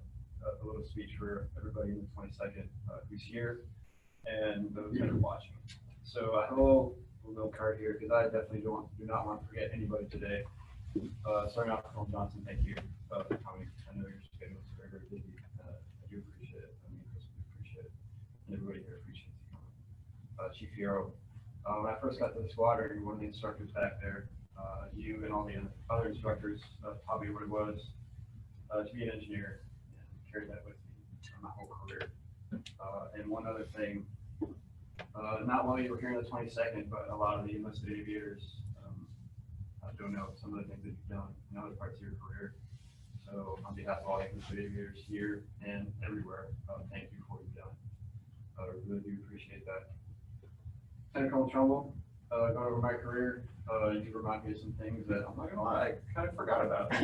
little speech for everybody in the 22nd who's here and those that are watching. So I have a little note card here because I definitely do not want to forget anybody today. Starting off with Colonel Johnson, thank you for coming. I know your schedule is very, very busy. I do appreciate it. I mean, Chris, we appreciate it. And everybody here appreciates it. Chief Hero, when I first got to the squadron, you were one of the instructors back there. You and all the other instructors taught me what it was to be an engineer and carried that with me my whole career. And one other thing, not while you were here in the 22nd, but a lot of the enlisted aviators don't know some of the things that you've done in other parts of your career. So on behalf of all the enlisted aviators here and everywhere, thank you for what you've done. I really do appreciate that. Lieutenant Colonel Trumbull, going over my career, you remind me of some things that I'm not gonna lie, I kind of forgot about. So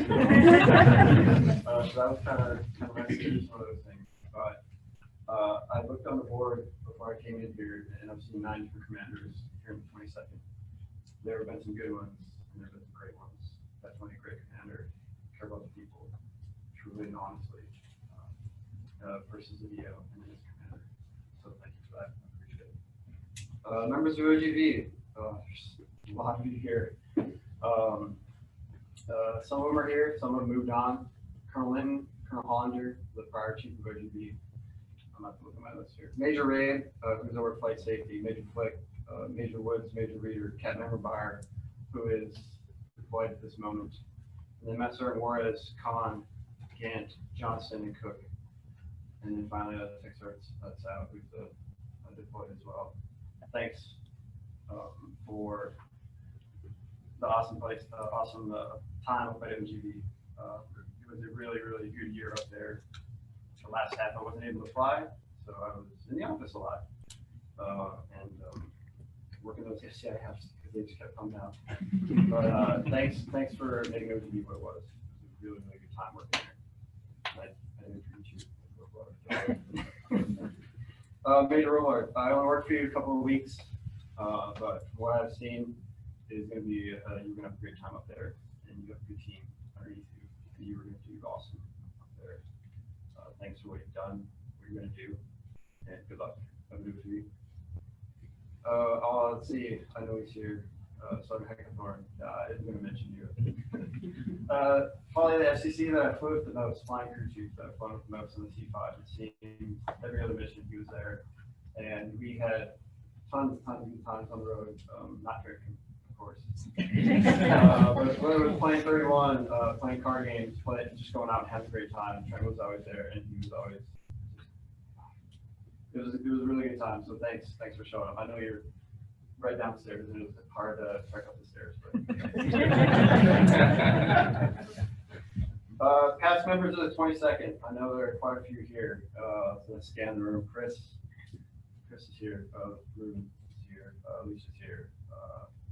that was kind of messy, just one of those things. But I looked on the board before I came in here, and I've seen 9 different commanders here in the 22nd. There have been some good ones, and there have been some great ones. Definitely a great commander, care about the people, truly and honestly, versus the DO and then his commander. So thank you for that, I appreciate it. Members of OGV, there's a lot of you here. Some of them are here, some of them moved on. Colonel Linton, Colonel Hollander, the prior chief of OGV. I'm not looking at my list here. Major Ray, who's over flight safety, Major Flick, Major Woods, Major Reader, Captain Evermeyer, who is deployed at this moment. And then Master Sergeant Juarez, Kahn, Gant, Johnson, and Cook. And then finally, Tech Sergeant South, who's deployed as well. Thanks for the awesome place, awesome time up at MGB. It was a really, really good year up there. The last half I wasn't able to fly, so I was in the office a lot. And working those SCI apps because they just kept coming out. But thanks for making OGB what it was. It was a really, really good time working there. I didn't introduce you. Major Rollard, I only worked for you a couple of weeks, but from what I've seen, is going to be you're going to have a great time up there, and you have a good team underneath you, and you were going to do awesome up there. Thanks for what you've done, what you're going to do, and good luck. Have a good week. Let's see. I know he's here. Sergeant Heckathorn. I isn't going to mention you. Probably the FCC that I flew with the most, flying crew chief that I've flown with the most on the C5. And seeing every other mission he was there, and we had tons of good times on the road. Not drinking, of course. But whether it was playing 31, playing card games, just going out and having a great time. Trent was always there, and he was always. It was a really good time. So thanks for showing up. I know you're right downstairs, and it was hard to trek up the stairs. But past members of the 22nd. I know there are quite a few here. So let's scan the room. Chris is here. Ruben is here. Alicia's here.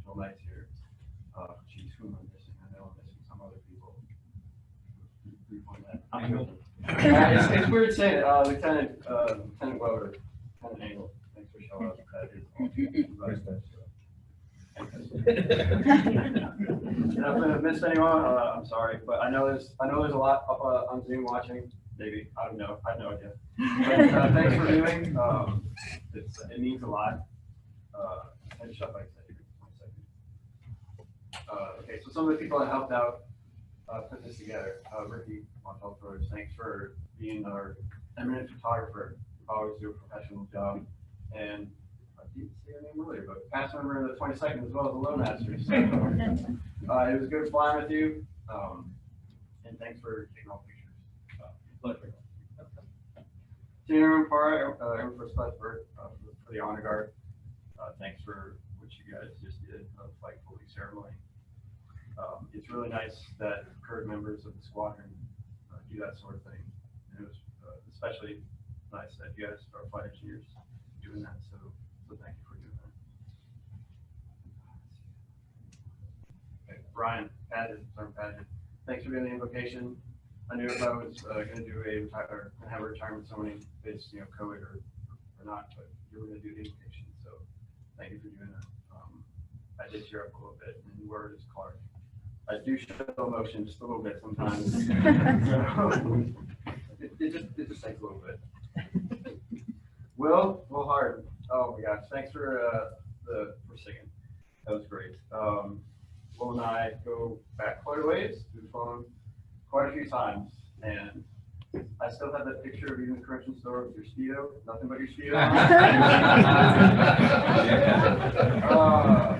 Joel Knight's here. Geez, who am I missing? I know I'm missing some other people. Brief on that. It's weird saying it. Lieutenant Weber, Lieutenant Angle. Thanks for showing up. That is awesome. If I've missed anyone, I'm sorry, but I know there's a lot up on Zoom watching. Maybe I don't know. I have no idea. But thanks for viewing. It means a lot. Finish up like I said. Okay, so some of the people that helped out put this together. Ricky Montalvo, thanks for being our eminent photographer. You always do a professional job, and didn't say your name earlier, but past member of the 22nd as well as the loan master. So, it was good flying with you. And thanks for taking all the pictures. Pleasure. Senior Empire, Air Force Class for the Honor Guard. Thanks for what you guys just did, the flag folding ceremony. It's really nice that current members of the squadron do that sort of thing. And it was especially nice that you guys are flight engineers doing that. So thank you for doing that. Okay, Brian, Sergeant Padgett, thanks for doing the invocation. I knew if I was going to do have a retirement ceremony, it's COVID or not, but you were going to do the invocation. So thank you for doing that. I did tear up a little bit, and the word is Clark. I do show emotion just a little bit sometimes. So, it just takes a little bit. Will Hart. Oh my gosh, thanks for singing. That was great. Will and I go back quite a ways. We've flown quite a few times, and I still have that picture of you in the correction store with your Speedo, nothing but your Speedo.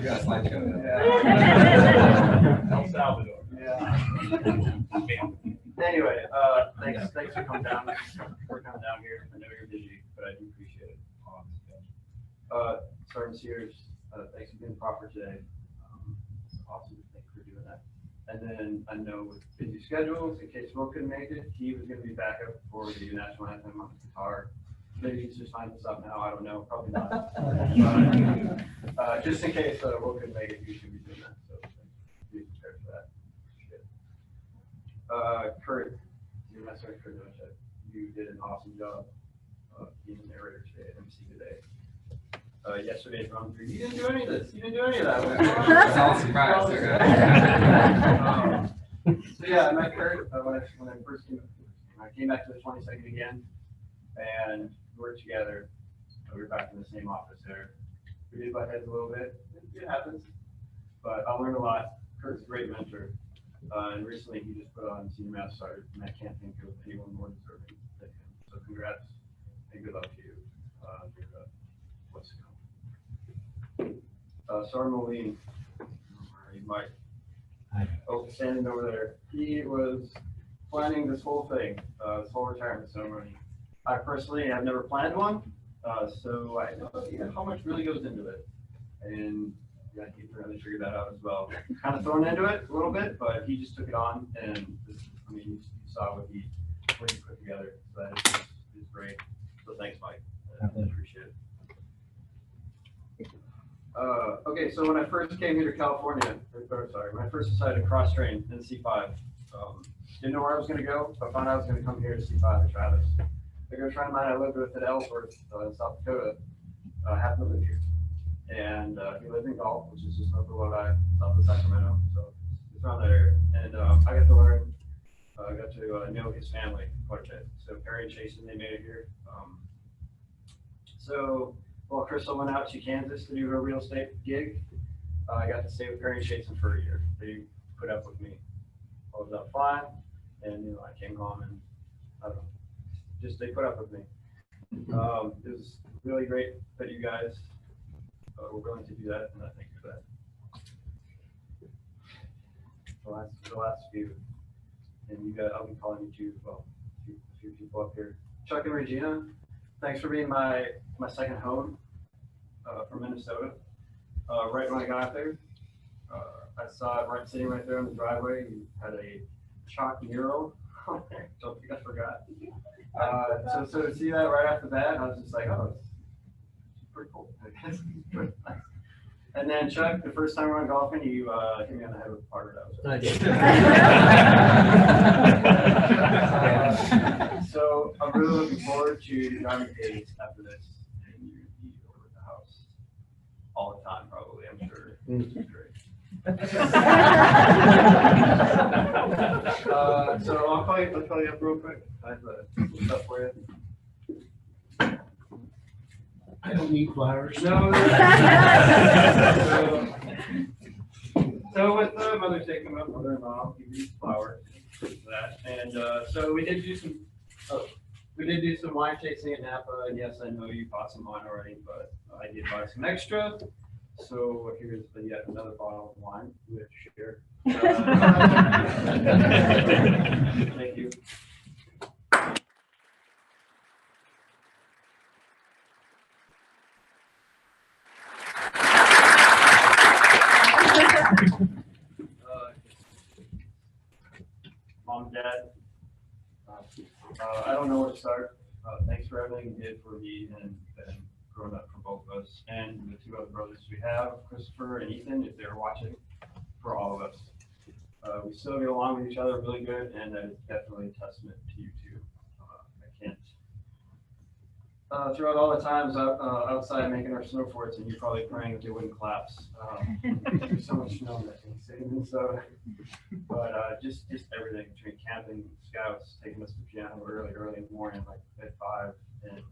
You got a slideshow. Yeah. El Salvador. Yeah. Anyway, thanks for coming down. For coming down here. I know you're busy, but I do appreciate it. Sergeant Sears, thanks for being proper today. It's awesome. Thank you for doing that. And then I know with busy schedules, in case Will couldn't make it, he was going to be back up for the national anthem on the guitar. Maybe he's just finding this up now. I don't know. Probably not. But, just in case Will couldn't make it, you should be doing that. So be prepared for that. Kurt, you did an awesome job being the narrator today at MC today. Yesterday's run through, you didn't do any of this. You didn't do any of that. It's all a surprise. So yeah, I met Kurt when I first came. I came back to the 22nd again, and we worked together. We were back in the same office there. We did butt heads a little bit. It happens, but I learned a lot. Kurt's a great mentor, and recently he just put on senior master sergeant, and I can't think of anyone more deserving than him. So congrats and good luck to you. What's to come? Sergeant Moline, Mike. Oh, standing over there. He was planning this whole thing, this whole retirement ceremony. I personally have never planned one, so I know how much really goes into it. And yeah, he really figured that out as well. Kind of thrown into it a little bit, but he just took it on, and you saw what he put together. So that is great. So thanks, Mike. I appreciate it. Okay, so when I first came here to California, when I first decided to cross train in C5, didn't know where I was going to go, but found out I was going to come here to C5 at Travis. A good friend of mine I lived with at Ellsworth in South Dakota happened to live here. And he lived in Gulf, which is just north of Lodi, south of Sacramento. So it's around that area. And I got to learn, I got to know his family quite a bit. So Perry and Jason, they made it here. Well, Crystal went out to Kansas to do her real estate gig. I got to stay with Perry and Jason for a year. They put up with me. I was up fine, and I came home, and I don't know, just they put up with me. It was really great that you guys were willing to do that, and I thank you for that. The last few, and you guys, I'll be calling you too as well. A few people up here. Chuck and Regina, thanks for being my second home from Minnesota. Right when I got out there, I saw it sitting right there on the driveway. You had a chalk mural on there. Don't think I forgot. So to see that right after that, I was just like, oh, it's pretty cool. And then Chuck, the first time we went golfing, you hit me on the head with a parter. That was so I'm really looking forward to driving days after this, and you be over at the house all the time, probably. I'm sure. It's great. So I'll call you up real quick. I have some stuff for you. I don't need flowers. No. So with Mother's Day coming up, mother-in-law, give you flowers for that. And so we did do some. Oh, We did do some wine tasting at Napa, and yes, I know you bought some wine already, but I did buy some extra. So here's yet another bottle of wine with share. Thank you. Mom, Dad, I don't know where to start. Thanks for everything you did for me and growing up for both of us, and the two other brothers we have, Christopher and Ethan, if they're watching, for all of us. We still get along with each other really good, and that is definitely a testament to you two. I can't. Throughout all the times outside making our snow forts, and you're probably praying that they wouldn't collapse. There's so much snow in that city in Minnesota. But just everything between camping, scouts, taking us to piano early in the morning, like at 5, and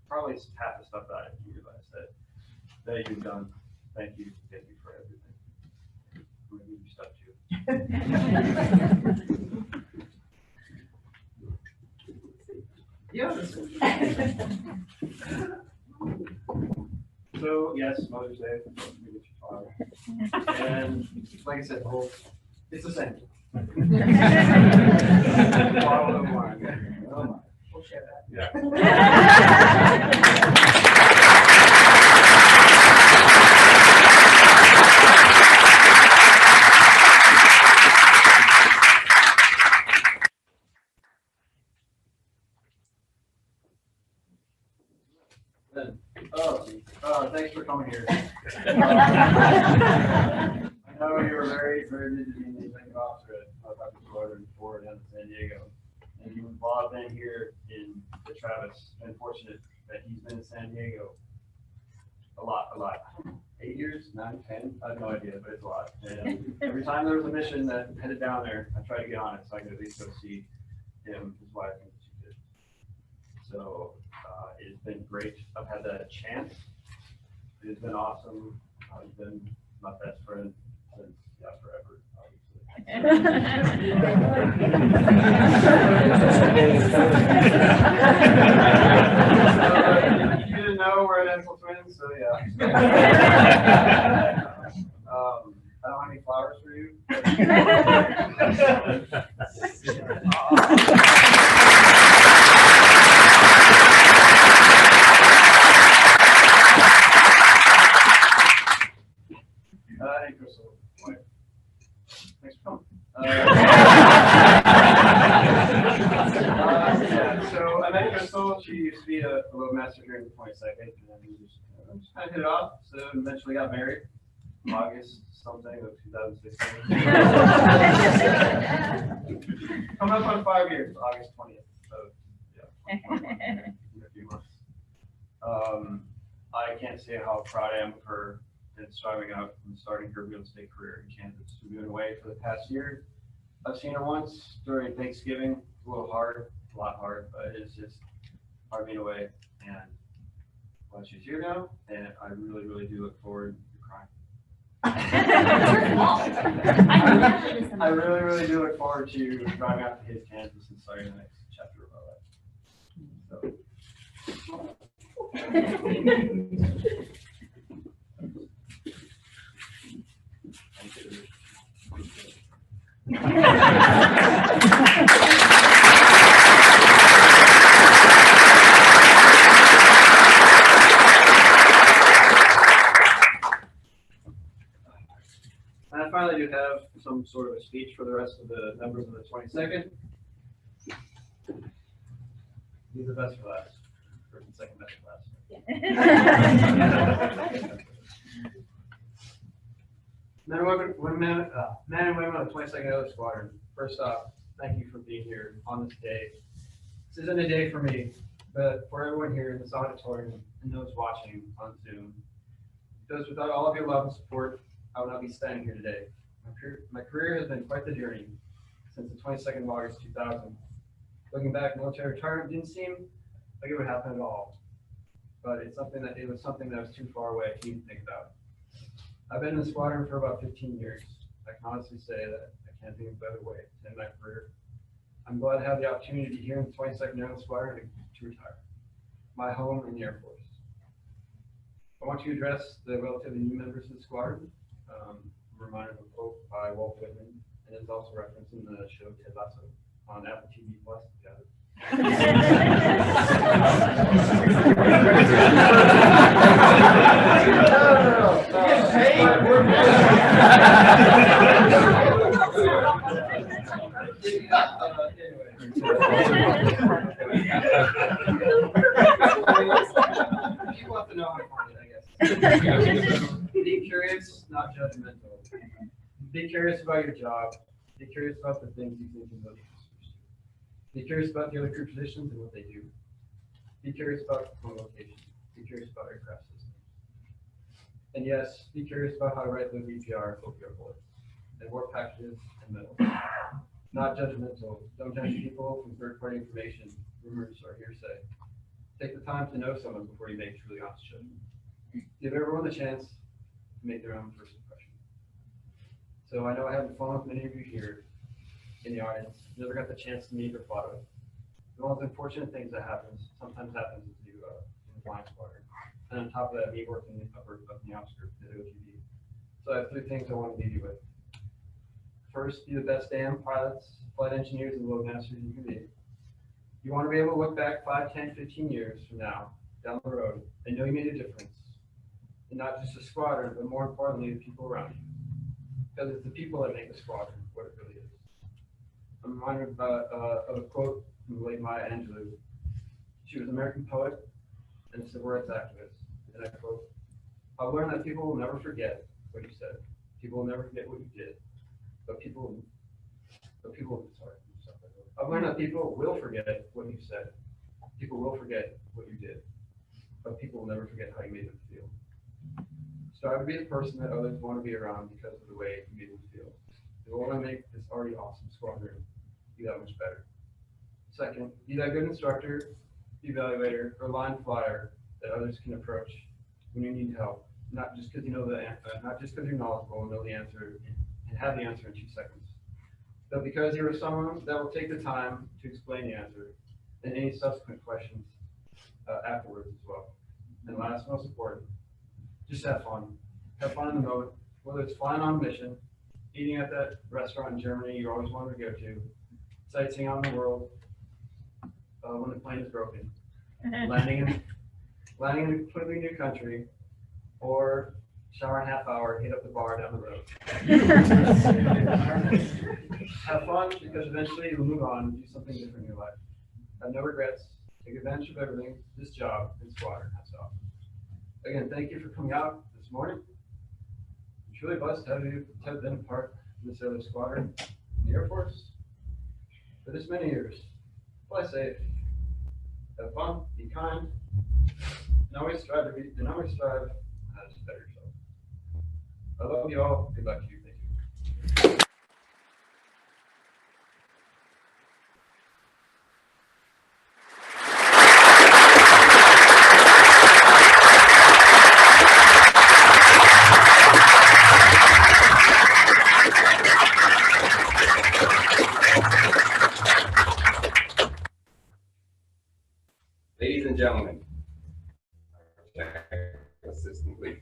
probably half the stuff that I didn't realize that you've done. Thank you for everything. I'm gonna give you stuff too. Yeah. So yes, Mother's Day. And like I said, it's the same. Bottle of wine. Oh my. We'll share that. Yeah. Thanks for coming here. I know you were very, very busy being the executive officer at Dr. Florida before down in San Diego. And you've been here in the Travis. Been fortunate that he's been in San Diego a lot. 8 years, 9, 10, I have no idea, but it's a lot. And every time there was a mission that headed down there, I tried to get on it so I could at least go see him, his wife, and his 2 kids. So it's been great. I've had that chance. It's been awesome. He's been my best friend since forever, obviously. You didn't know we're identical twins, so yeah. I don't have any flowers for you. Hey, Crystal. Thanks for coming. So I met Crystal. She used to be a roadmaster during the 22nd, and then we just kind of hit it off. So eventually got married August something of 2016. Coming up on 5 years, August 20th. So yeah, in a few months. I can't say how proud I am of her and starting out and starting her real estate career in Kansas. We've been away for the past year. I've seen her once during Thanksgiving. It's a little hard, a lot hard, but it's just hard being away. And well, she's here now, and I really, really do look forward to crying. I really, really do look forward to driving out to his Kansas and starting the next chapter of our life. And I finally do have some sort of a speech for the rest of the members of the 22nd. Leave the best for last. First and second best for last. Men and women of the 22nd Air Squadron, first off, thank you for being here on this day. This isn't a day for me, but for everyone here in this auditorium and those watching on Zoom, because without all of your love and support, I would not be standing here today. My career has been quite the journey since the 22nd of August 2000. Looking back, military retirement didn't seem like it would happen at all, but it was something that was too far away to even think about. I've been in the squadron for about 15 years. I can honestly say that I can't think of a better way to end my career. I'm glad to have the opportunity to be here in the 22nd Airline Squadron to retire. My home in the Air Force. I want to address the relatively new members of the squadron. Reminded of a quote by Walt Whitman, and it's also referenced in the show Ted Lasso on Apple TV Plus. People have to know how to find it, I guess. Be curious, not judgmental. Be curious about your job. Be curious about the things you think you know the answers to. Be curious about the other crew positions and what they do. Be curious about home location. Be curious about aircraft systems. And yes, be curious about how to write those EPR and OPR bullets, and work packages and medals. Not judgmental. Don't judge people from third-party information, rumors, or hearsay. Take the time to know someone before you make truly honest judgment. Give everyone the chance to make their own first impression. So I know I haven't fun with many of you here in the audience. Never got the chance to meet or follow. The most unfortunate things that sometimes happens is you in the blind squadron. And on top of that, me working in the upper of the ops group, the OTD. So I have 3 things I want to leave you with. First, be the best damn pilots, flight engineers, and load masters you can be. You want to be able to look back 5, 10, 15 years from now, down the road, and know you made a difference. And not just the squadron, but more importantly, the people around you. Because it's the people that make the squadron what it really is. I'm reminded of a quote from the late Maya Angelou. She was an American poet and a civil rights activist. And I quote, "I've learned that people will never forget what you said. People will never forget what you did. I've learned that people will forget what you said. People will forget what you did. But people will never forget how you made them feel." Strive to be the person that others want to be around because of the way you made them feel. You want to make this already awesome squadron be that much better. Second, be that good instructor, evaluator, or line flyer that others can approach when you need help. Not just because you know not just because you're knowledgeable and know the answer and have the answer in 2 seconds, but because you're someone that will take the time to explain the answer and any subsequent questions afterwards as well. And last, most important, just have fun. Have fun in the moment, whether it's flying on a mission, eating at that restaurant in Germany you always wanted to go to, sightseeing out in the world when the plane is broken, landing in a completely new country, or shower in a half hour, hit up the bar down the road. Have fun, because eventually you'll move on and do something different in your life. Have no regrets. Take advantage of everything this job and squadron has to offer. Again, thank you for coming out this morning. I'm truly blessed to have been a part of this other squadron in the Air Force for this many years. Fly safe, have fun, be kind, and always strive to better yourself. I love you all. Good luck to you. Thank you. Ladies and gentlemen, assistant, please.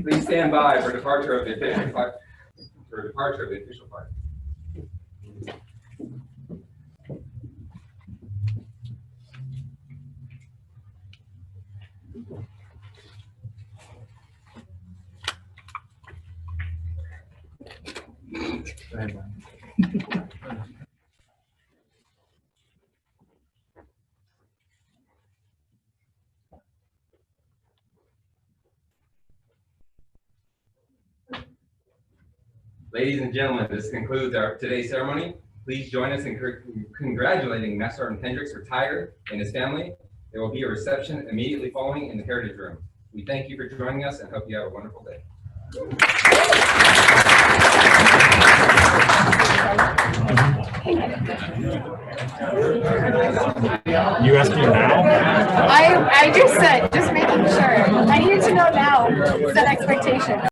Please stand by for departure of the official flight. Go ahead, Brian. Ladies and gentlemen, this concludes today's ceremony. Please join us in congratulating Master Sergeant Hendricks, retired, and his family. There will be a reception immediately following in the Heritage Room. We thank you for joining us and hope you have a wonderful day. You asked me now? I just said, just making sure. I needed to know now, set expectations.